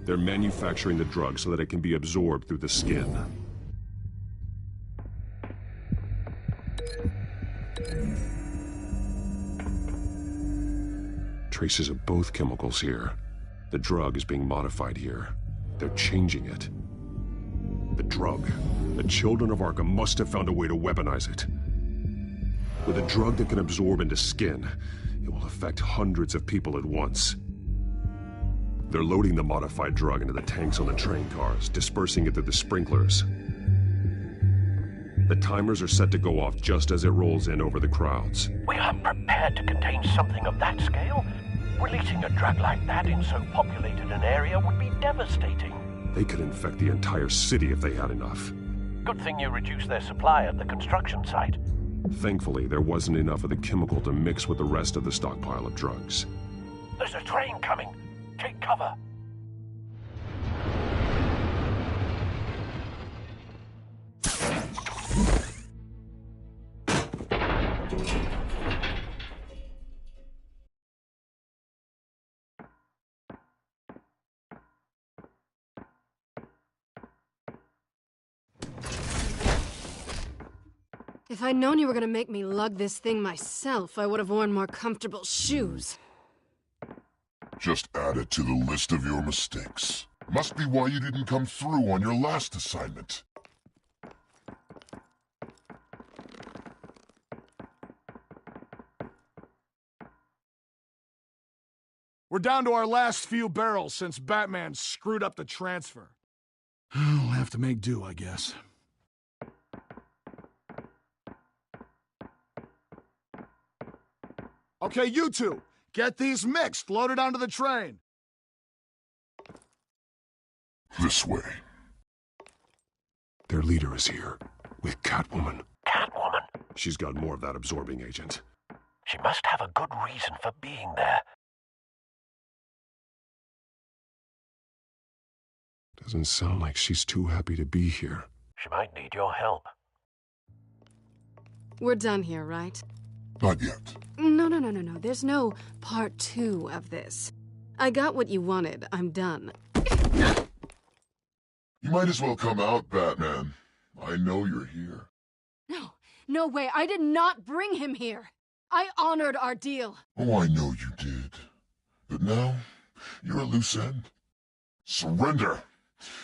They're manufacturing the drug so that it can be absorbed through the skin. Traces of both chemicals here. The drug is being modified here. They're changing it. The drug. The children of Arkham must have found a way to weaponize it. With a drug that can absorb into skin, it will affect hundreds of people at once. They're loading the modified drug into the tanks on the train cars, dispersing it through the sprinklers. The timers are set to go off just as it rolls in over the crowds. We aren't prepared to contain something of that scale. Releasing a drug like that in so populated an area would be devastating. They could infect the entire city if they had enough. Good thing you reduced their supply at the construction site. Thankfully, there wasn't enough of the chemical to mix with the rest of the stockpile of drugs. There's a train coming. Take cover. If I'd known you were gonna make me lug this thing myself, I would have worn more comfortable shoes. Just add it to the list of your mistakes. Must be why you didn't come through on your last assignment. We're down to our last few barrels since Batman screwed up the transfer. We'll have to make do, I guess. Okay, you two, get these mixed, loaded onto the train. This way. Their leader is here, with Catwoman. Catwoman? She's got more of that absorbing agent. She must have a good reason for being there. Doesn't sound like she's too happy to be here. She might need your help. We're done here, right? Not yet. No. There's no part 2 of this. I got what you wanted. I'm done. You might as well come out, Batman. I know you're here. No way. I did not bring him here. I honored our deal. Oh, I know you did. But now, you're a loose end. Surrender!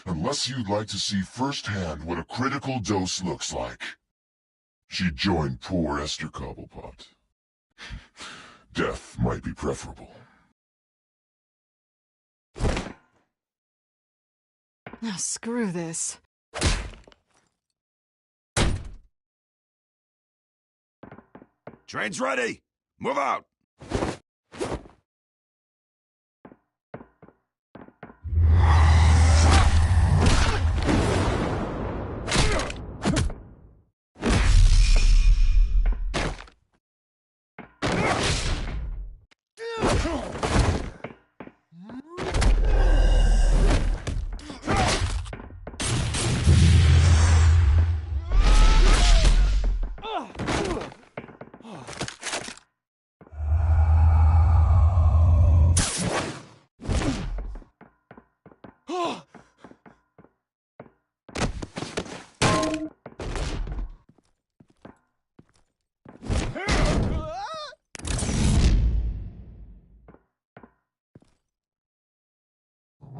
Unless you'd like to see firsthand what a critical dose looks like. She joined poor Esther Cobblepot. Death might be preferable. Oh, screw this. Train's ready! Move out!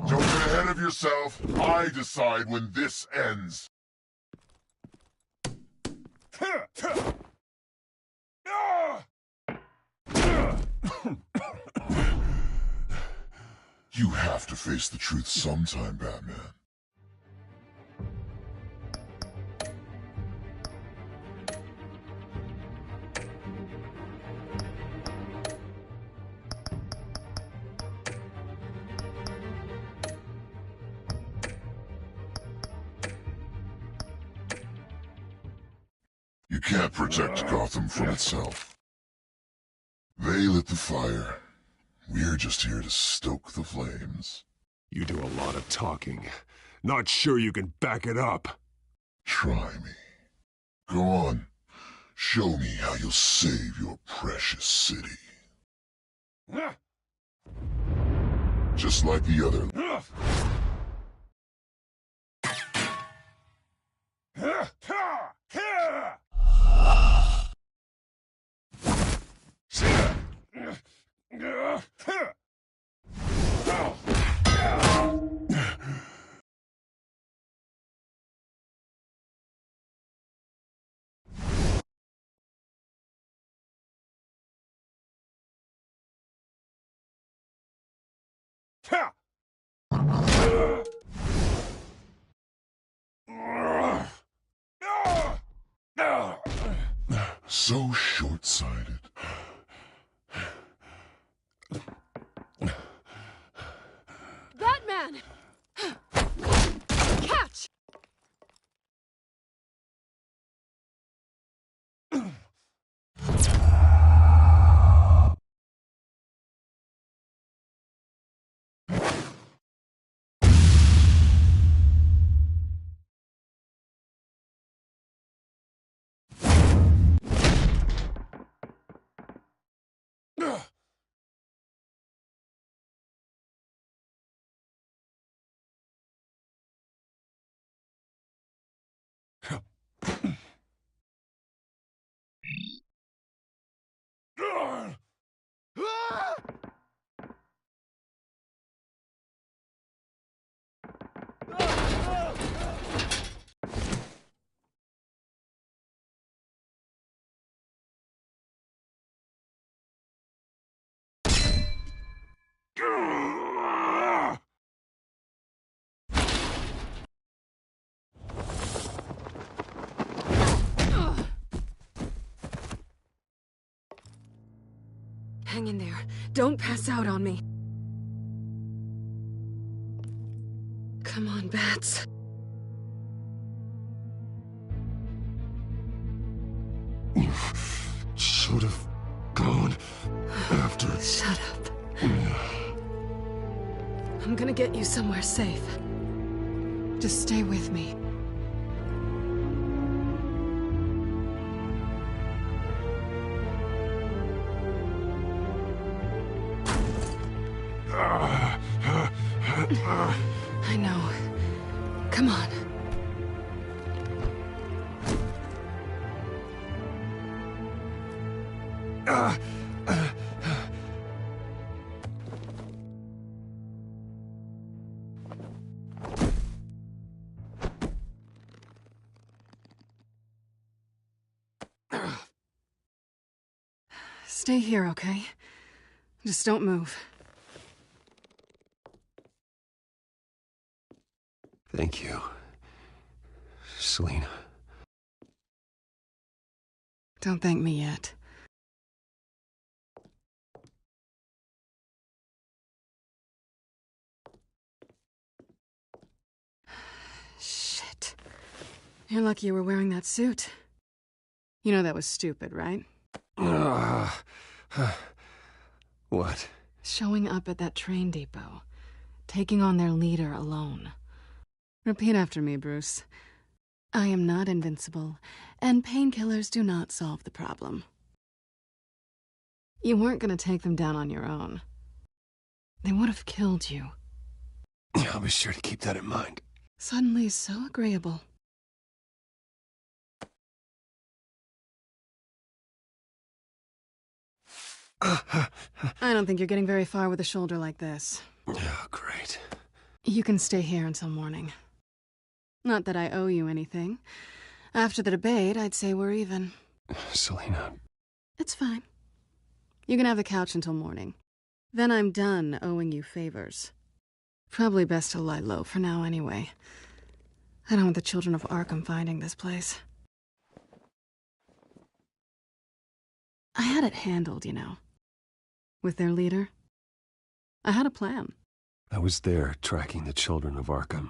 Don't get ahead of yourself. I decide when this ends. You have to face the truth sometime, Batman. You can't protect Gotham from itself. They lit the fire. We're just here to stoke the flames. You do a lot of talking. Not sure you can back it up. Try me. Go on. Show me how you'll save your precious city. Just like the other. So short-sighted. Batman! Catch! Hang in there. Don't pass out on me. Come on, Bats. You should have gone after... Shut up. I'm gonna get you somewhere safe. Just stay with me. I know. Come on. Stay here, okay? Just don't move. Thank you, Selina. Don't thank me yet. Shit. You're lucky you were wearing that suit. You know that was stupid, right? What? Showing up at that train depot. Taking on their leader alone. Repeat after me, Bruce. I am not invincible, and painkillers do not solve the problem. You weren't going to take them down on your own. They would have killed you. I'll be sure to keep that in mind. Suddenly so agreeable. I don't think you're getting very far with a shoulder like this. Oh, great. You can stay here until morning. Not that I owe you anything. After the debate, I'd say we're even. Selina. It's fine. You can have the couch until morning. Then I'm done owing you favors. Probably best to lie low for now anyway. I don't want the children of Arkham finding this place. I had it handled, you know. With their leader. I had a plan. I was there tracking the children of Arkham.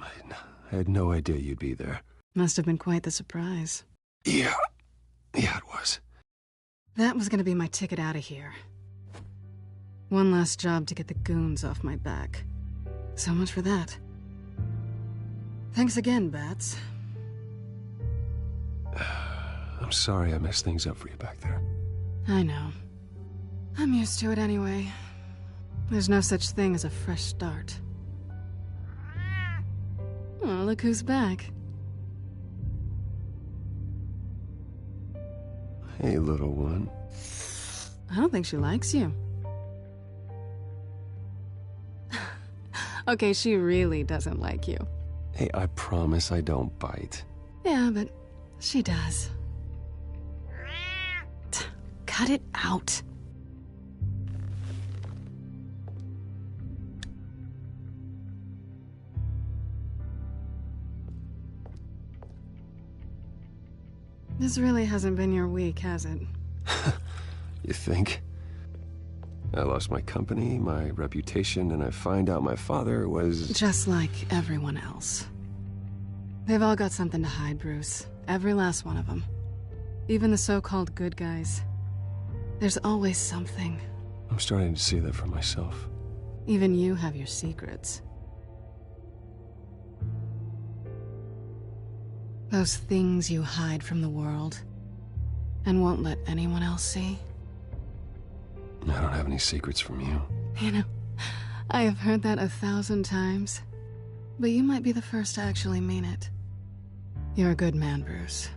I had no idea you'd be there. Must have been quite the surprise. Yeah, it was. That was gonna be my ticket out of here. One last job to get the goons off my back. So much for that. Thanks again, Bats. I'm sorry I messed things up for you back there. I know. I'm used to it anyway. There's no such thing as a fresh start. Oh, look who's back. Hey, little one. I don't think she likes you. Okay, she really doesn't like you. Hey, I promise I don't bite. Yeah, but she does. Cut it out. This really hasn't been your week, has it? You think? I lost my company, my reputation, and I find out my father was... Just like everyone else. They've all got something to hide, Bruce. Every last one of them. Even the so-called good guys. There's always something. I'm starting to see that for myself. Even you have your secrets. Those things you hide from the world and won't let anyone else see. I don't have any secrets from you. You know, I have heard that 1,000 times, but you might be the first to actually mean it. You're a good man, Bruce.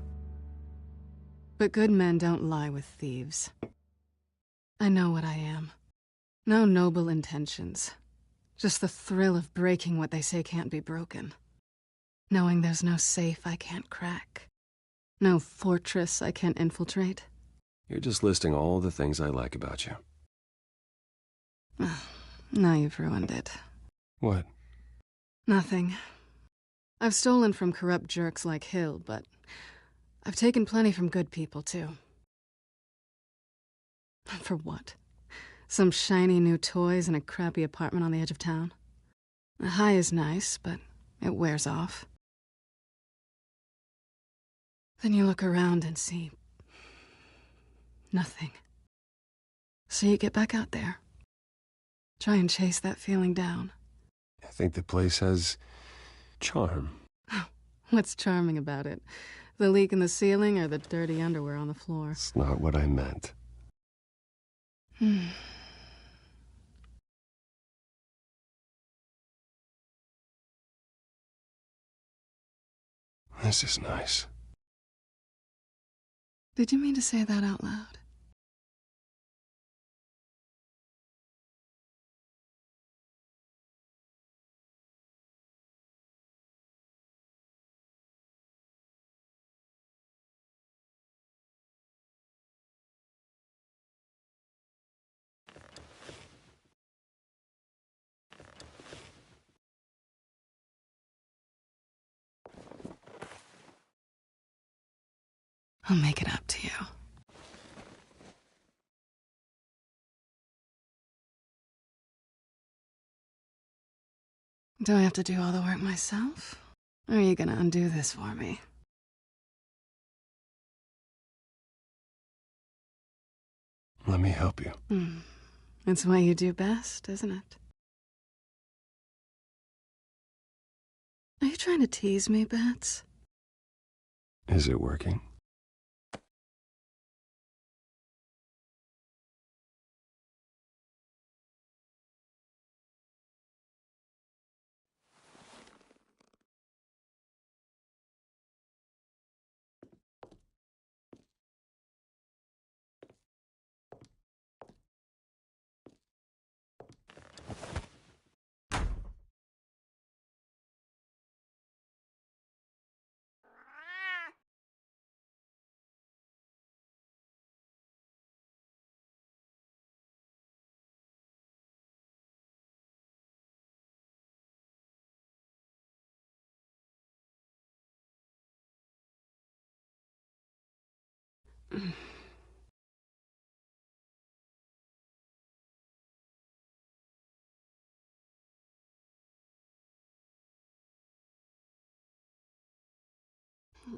But good men don't lie with thieves. I know what I am. No noble intentions. Just the thrill of breaking what they say can't be broken. Knowing there's no safe I can't crack. No fortress I can't infiltrate. You're just listing all the things I like about you. Now you've ruined it. What? Nothing. I've stolen from corrupt jerks like Hill, but I've taken plenty from good people, too. For what? Some shiny new toys and a crappy apartment on the edge of town? The high is nice, but it wears off. Then you look around and see... nothing. So you get back out there. Try and chase that feeling down. I think the place has... charm. What's charming about it? The leak in the ceiling or the dirty underwear on the floor? It's not what I meant. This is nice. Did you mean to say that out loud? I'll make it up to you. Do I have to do all the work myself? Or are you gonna undo this for me? Let me help you. It's what you do best, isn't it? Are you trying to tease me, Bats? Is it working?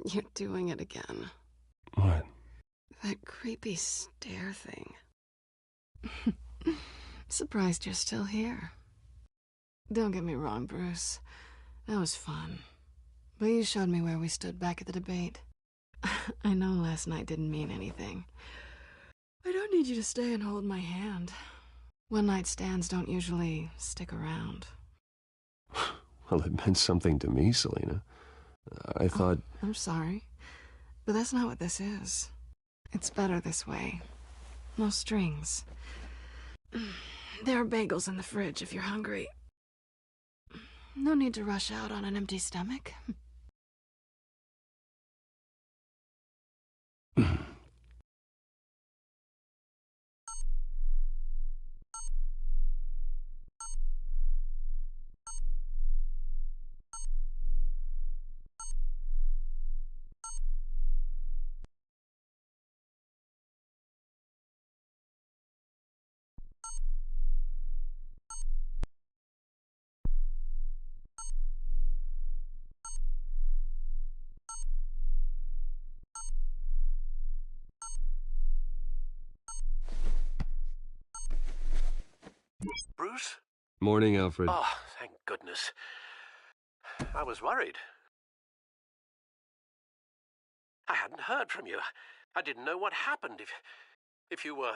You're doing it again. What? That creepy stare thing. Surprised you're still here. Don't get me wrong, Bruce. That was fun. But you showed me where we stood back at the debate. I know last night didn't mean anything. I don't need you to stay and hold my hand. One-night stands don't usually stick around. Well, it meant something to me, Selena. I thought... I'm sorry, but that's not what this is. It's better this way. No strings. There are bagels in the fridge if you're hungry. No need to rush out on an empty stomach. Bruce? Morning, Alfred. Oh, thank goodness. I was worried. I hadn't heard from you. I didn't know what happened if you were...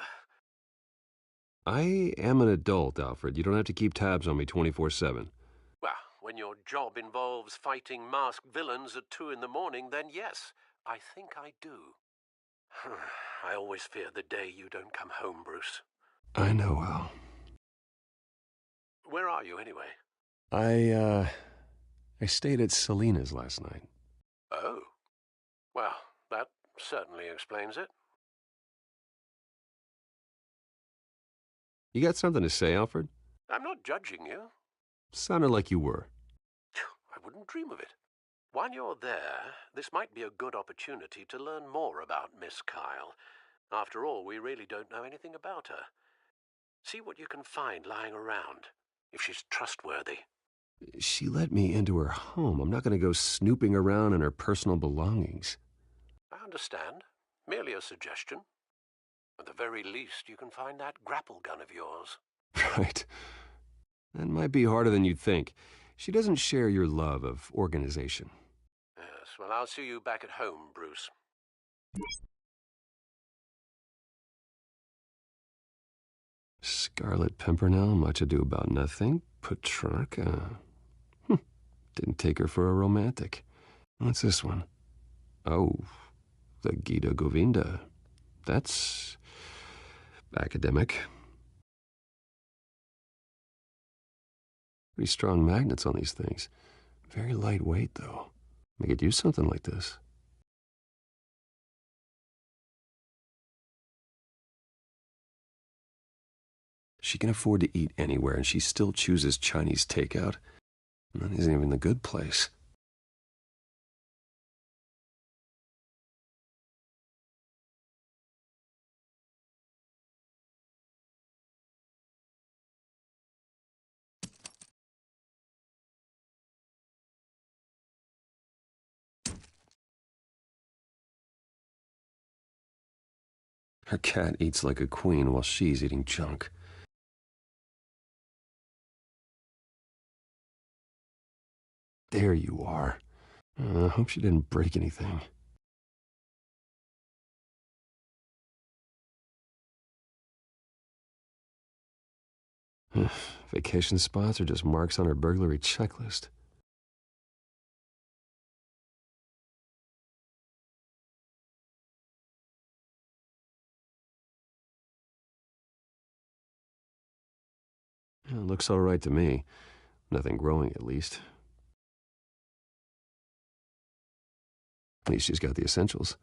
I am an adult, Alfred. You don't have to keep tabs on me 24/7. Well, when your job involves fighting masked villains at 2 in the morning, then yes, I think I do. I always fear the day you don't come home, Bruce. I know, Al. Where are you, anyway? I stayed at Selena's last night. Oh. Well, that certainly explains it. You got something to say, Alfred? I'm not judging you. Sounded like you were. I wouldn't dream of it. While you're there, this might be a good opportunity to learn more about Miss Kyle. After all, we really don't know anything about her. See what you can find lying around, if she's trustworthy. She let me into her home. I'm not going to go snooping around in her personal belongings. I understand. Merely a suggestion. At the very least, you can find that grapple gun of yours. Right. That might be harder than you'd think. She doesn't share your love of organization. Yes, well, I'll see you back at home, Bruce. Scarlet Pimpernel, much ado about nothing. Petrarca. Didn't take her for a romantic. What's this one? Oh, the Gita Govinda. That's academic. Pretty strong magnets on these things. Very lightweight, though. I could use something like this. She can afford to eat anywhere, and she still chooses Chinese takeout. And that isn't even the good place. Her cat eats like a queen while she's eating junk. There you are. I hope she didn't break anything. Vacation spots are just marks on her burglary checklist. Yeah, looks all right to me. Nothing growing, at least. At least she's got the essentials.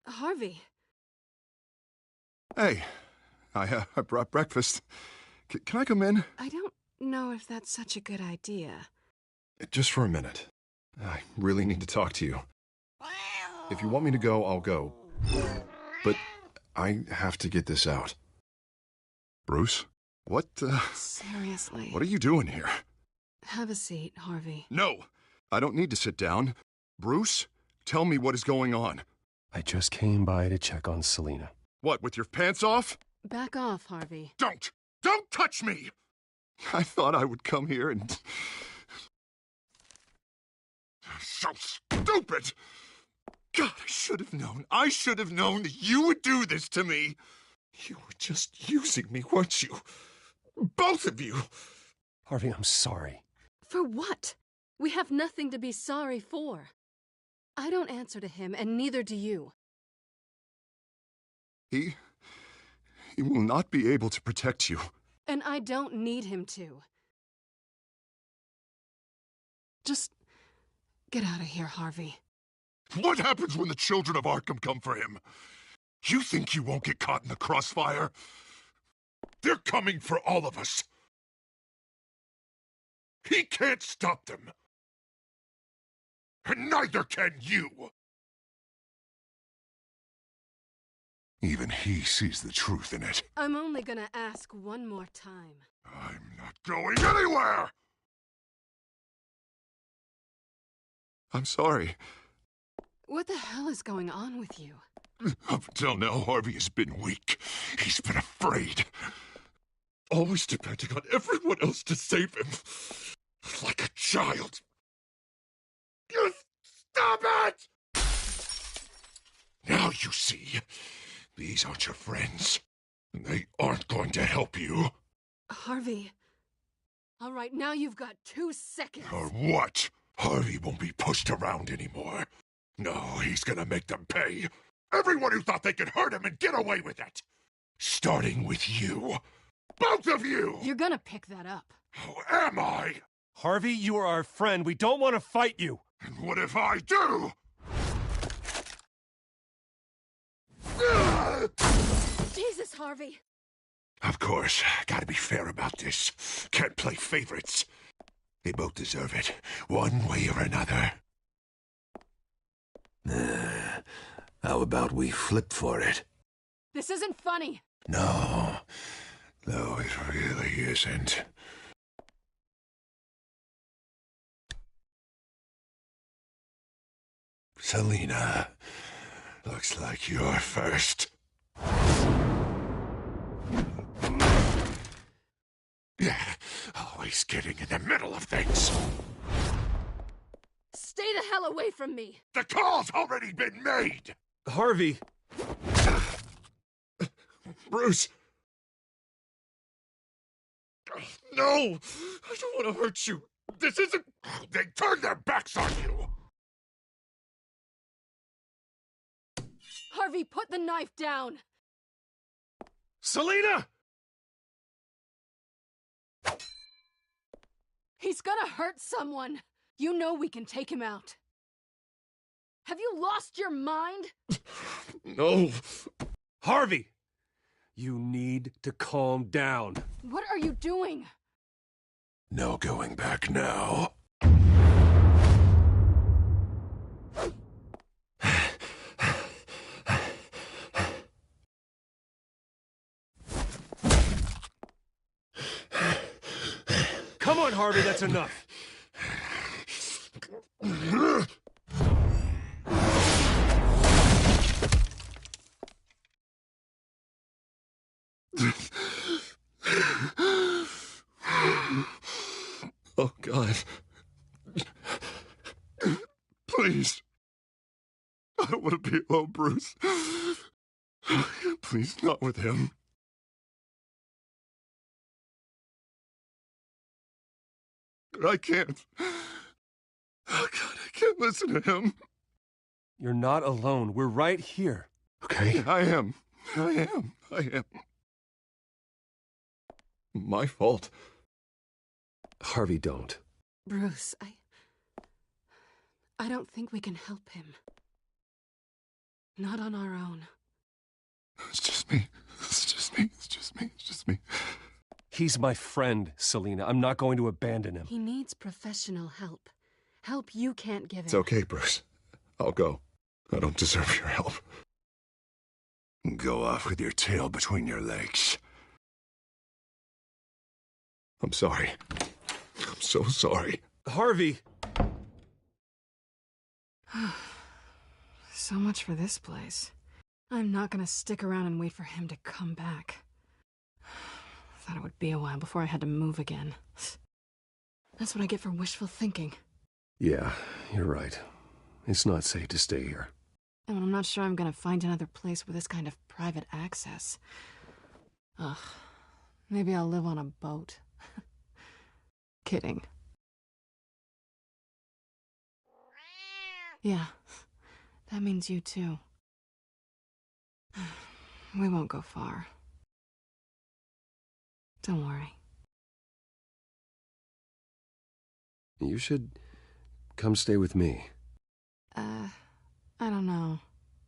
Harvey. Hey, I brought breakfast. Can I come in? I don't know if that's such a good idea. Just for a minute. I really need to talk to you. If you want me to go, I'll go. But I have to get this out. Bruce? What, Seriously. What are you doing here? Have a seat, Harvey. No! I don't need to sit down. Bruce, tell me what is going on. I just came by to check on Selena. What, with your pants off? Back off, Harvey. Don't! Don't touch me! I thought I would come here and... So stupid! God, I should have known. I should have known that you would do this to me. You were just using me, weren't you? Both of you! Harvey, I'm sorry. For what? We have nothing to be sorry for. I don't answer to him, and neither do you. He will not be able to protect you. And I don't need him to. Just get out of here, Harvey. What happens when the children of Arkham come for him? You think you won't get caught in the crossfire? They're coming for all of us. He can't stop them. And neither can you. Even he sees the truth in it. I'm only gonna ask one more time. I'm not going anywhere! I'm sorry. What the hell is going on with you? Up until now, Harvey has been weak. He's been afraid. Always depending on everyone else to save him. Like a child. You stop it! Now you see, these aren't your friends. And they aren't going to help you. Harvey. All right, now you've got 2 seconds. Or what? Harvey won't be pushed around anymore. No, he's gonna make them pay. Everyone who thought they could hurt him and get away with it. Starting with you. Both of you! You're gonna pick that up. How am I? Harvey, you are our friend. We don't want to fight you. And what if I do? Jesus, Harvey! Of course, gotta be fair about this. Can't play favorites. They both deserve it, one way or another. How about we flip for it? This isn't funny. No, it really isn't. Selina, looks like you're first. Yeah, always getting in the middle of things. Stay the hell away from me! The call's already been made! Harvey! Bruce! No! I don't want to hurt you. This isn't... They turned their backs on you! Harvey, put the knife down! Selina! He's gonna hurt someone! You know we can take him out. Have you lost your mind? No. Harvey! You need to calm down. What are you doing? No going back now. Come on, Harvey, that's enough. Oh, God. Please. I don't want to be alone, Bruce. Please, not with him. I can't. Oh, God, I can't listen to him. You're not alone. We're right here. Okay? I am. My fault. Harvey, don't. Bruce, I don't think we can help him. Not on our own. It's just me. He's my friend, Selina. I'm not going to abandon him. He needs professional help. Help you can't give him. It's okay, Bruce. I'll go. I don't deserve your help. Go off with your tail between your legs. I'm sorry. I'm so sorry. Harvey! So much for this place. I'm not gonna stick around and wait for him to come back. Thought it would be a while before I had to move again. That's what I get for wishful thinking. Yeah, you're right. It's not safe to stay here. And I'm not sure I'm gonna find another place with this kind of private access. Ugh. Maybe I'll live on a boat. Kidding. Yeah, that means you too. We won't go far. Don't worry. You should come stay with me. I don't know.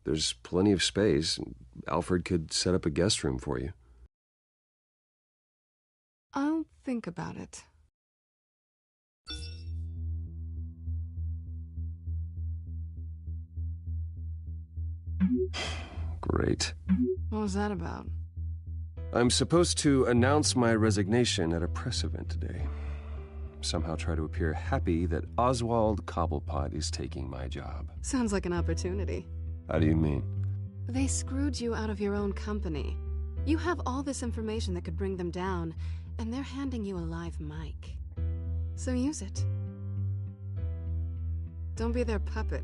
There's plenty of space. Alfred could set up a guest room for you. I'll think about it. Great. What was that about? I'm supposed to announce my resignation at a press event today. Somehow try to appear happy that Oswald Cobblepot is taking my job. Sounds like an opportunity. How do you mean? They screwed you out of your own company. You have all this information that could bring them down, and they're handing you a live mic. So use it. Don't be their puppet.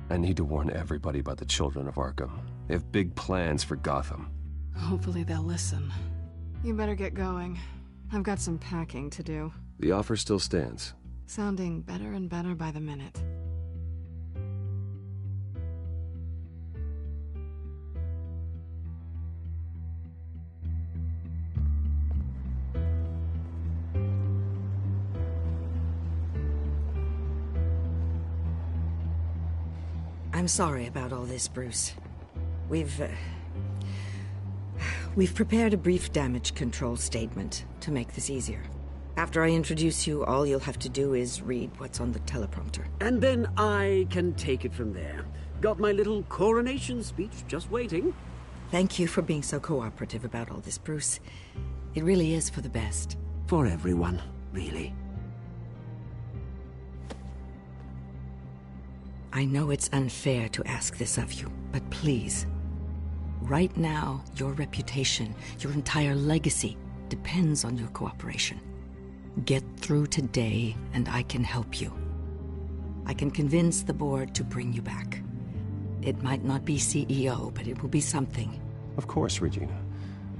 I need to warn everybody about the children of Arkham. They have big plans for Gotham. Hopefully they'll listen. You better get going. I've got some packing to do. The offer still stands. Sounding better and better by the minute. I'm sorry about all this, Bruce. We've prepared a brief damage control statement to make this easier. After I introduce you, all you'll have to do is read what's on the teleprompter. And then I can take it from there. Got my little coronation speech just waiting. Thank you for being so cooperative about all this, Bruce. It really is for the best. For everyone, really. I know it's unfair to ask this of you, but please. Right now, your reputation, your entire legacy, depends on your cooperation. Get through today, and I can help you. I can convince the board to bring you back. It might not be CEO, but it will be something. Of course, Regina.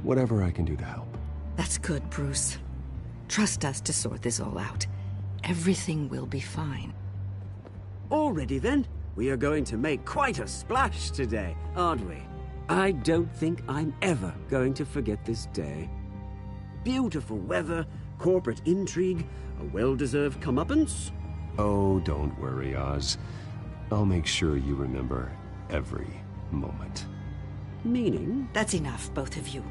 Whatever I can do to help. That's good, Bruce. Trust us to sort this all out. Everything will be fine. Already then, we are going to make quite a splash today, aren't we? I don't think I'm ever going to forget this day. Beautiful weather, corporate intrigue, a well-deserved comeuppance. Oh, don't worry, Oz. I'll make sure you remember every moment. Meaning? That's enough, both of you.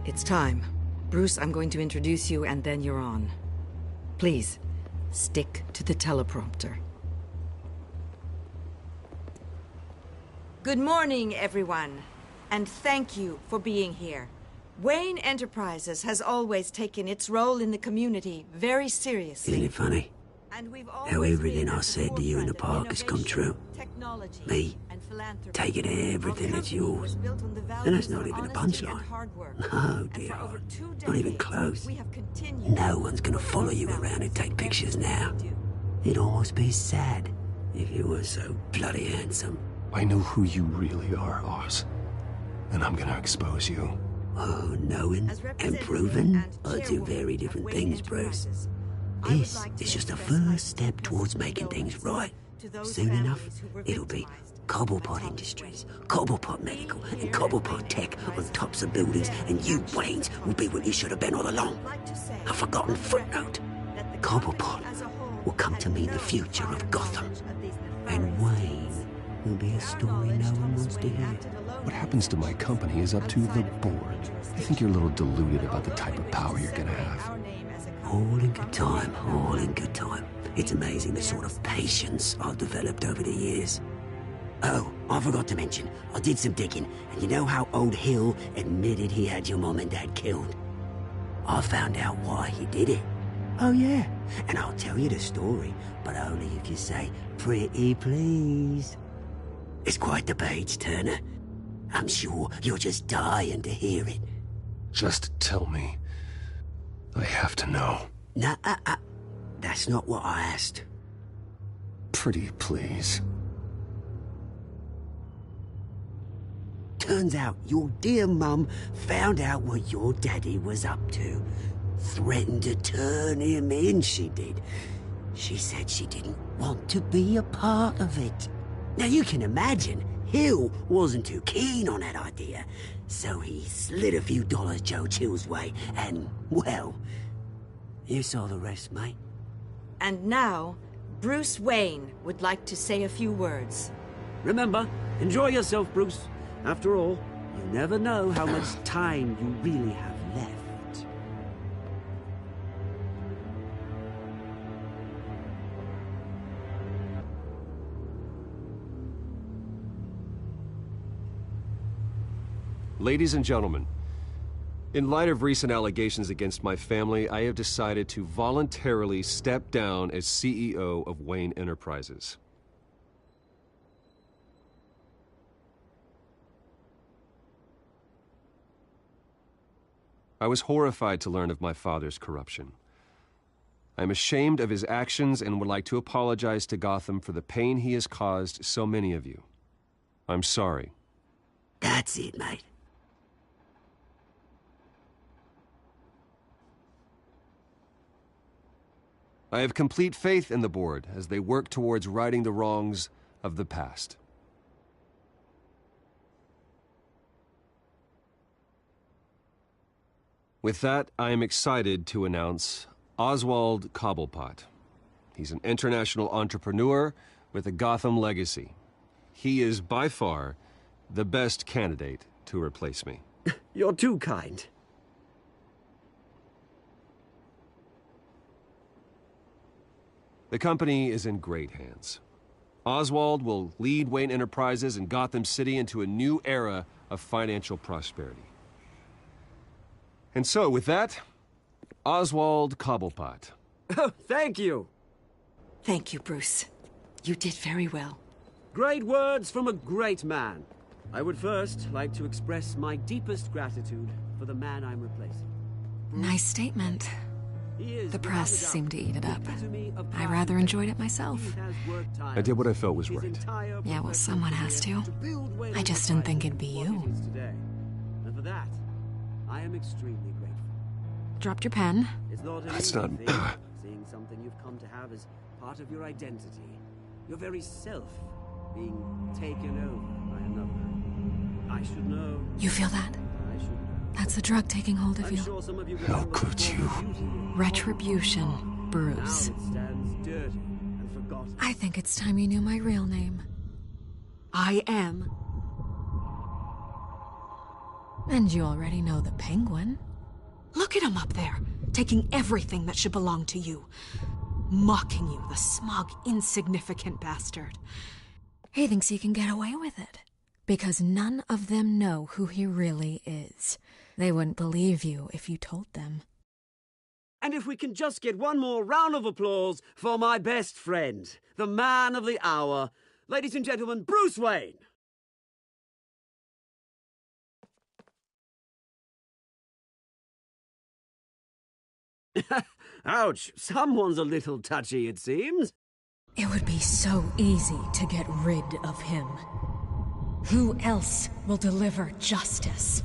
It's time. Bruce, I'm going to introduce you, and then you're on. Please, stick to the teleprompter. Good morning, everyone, and thank you for being here. Wayne Enterprises has always taken its role in the community very seriously. Isn't it funny? How everything I said to you in the park has come true. Me, taking everything that's yours. And that's not even a punchline. No, dear, not even close. No one's gonna follow you around and take pictures now. It'd almost be sad if you were so bloody handsome. I know who you really are, Oz. And I'm gonna expose you. Oh, knowing and proving are two very different things, Bruce. This is just a first step towards making things right. Soon enough, it'll be Cobblepot Industries, Cobblepot Medical, and Cobblepot Tech on tops of buildings, and you, Waynes, will be what you should have been all along. A forgotten footnote. Cobblepot will come to mean the future of Gotham. And Wayne will be a story no one wants to hear. What happens to my company is up to the board. I think you're a little deluded about the type of power you're gonna have. All in good time, all in good time. It's amazing the sort of patience I've developed over the years. Oh, I forgot to mention, I did some digging, and you know how old Hill admitted he had your mom and dad killed? I found out why he did it. Oh yeah, and I'll tell you the story, but only if you say, pretty please. It's quite the page turner. I'm sure you're just dying to hear it. Just tell me. I have to know. Nah, that's not what I asked. Pretty please. Turns out your dear mum found out what your daddy was up to. Threatened to turn him in, she did. She said she didn't want to be a part of it. Now you can imagine, Hill wasn't too keen on that idea, so he slid a few dollars Joe Chill's way, and, well, you saw the rest, mate. And now, Bruce Wayne would like to say a few words. Remember, enjoy yourself, Bruce. After all, you never know how much time you really have left. Ladies and gentlemen, in light of recent allegations against my family, I have decided to voluntarily step down as CEO of Wayne Enterprises. I was horrified to learn of my father's corruption. I am ashamed of his actions and would like to apologize to Gotham for the pain he has caused so many of you. I'm sorry. That's it, mate. I have complete faith in the board as they work towards righting the wrongs of the past. With that, I am excited to announce Oswald Cobblepot. He's an international entrepreneur with a Gotham legacy. He is by far the best candidate to replace me. You're too kind. The company is in great hands. Oswald will lead Wayne Enterprises and Gotham City into a new era of financial prosperity. And so, with that, Oswald Cobblepot. Oh, thank you. Thank you, Bruce. You did very well. Great words from a great man. I would first like to express my deepest gratitude for the man I'm replacing. Nice statement. The press seemed to eat it up. I rather enjoyed it myself. I did what I felt was right. Yeah, well, someone has to. I just didn't think it'd be you. And for that, I am extremely grateful. Dropped your pen. It's not That's not... seeing something you've come to have as part of your identity. Your very self being taken over by another. I should know. You feel that? I should know. That's the drug taking hold of you. Sure some of you How could you? Retribution, Bruce. Now it stands dirty and forgotten. I think it's time you knew my real name. I am. And you already know the Penguin. Look at him up there, taking everything that should belong to you. Mocking you, the smug, insignificant bastard. He thinks he can get away with it. Because none of them know who he really is. They wouldn't believe you if you told them. And if we can just get one more round of applause for my best friend, the man of the hour, ladies and gentlemen, Bruce Wayne. Ouch, someone's a little touchy, it seems. It would be so easy to get rid of him. Who else will deliver justice?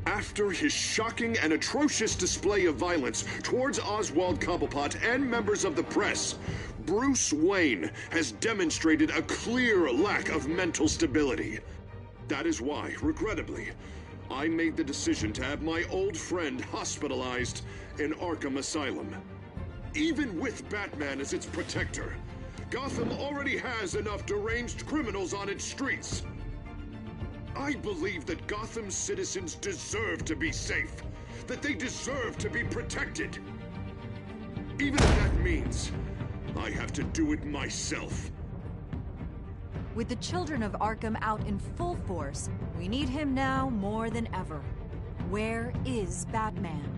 After his shocking and atrocious display of violence towards Oswald Cobblepot and members of the press, Bruce Wayne has demonstrated a clear lack of mental stability. That is why, regrettably, I made the decision to have my old friend hospitalized in Arkham Asylum. Even with Batman as its protector, Gotham already has enough deranged criminals on its streets. I believe that Gotham's citizens deserve to be safe, that they deserve to be protected. Even if that means I have to do it myself. With the children of Arkham out in full force, we need him now more than ever. Where is Batman?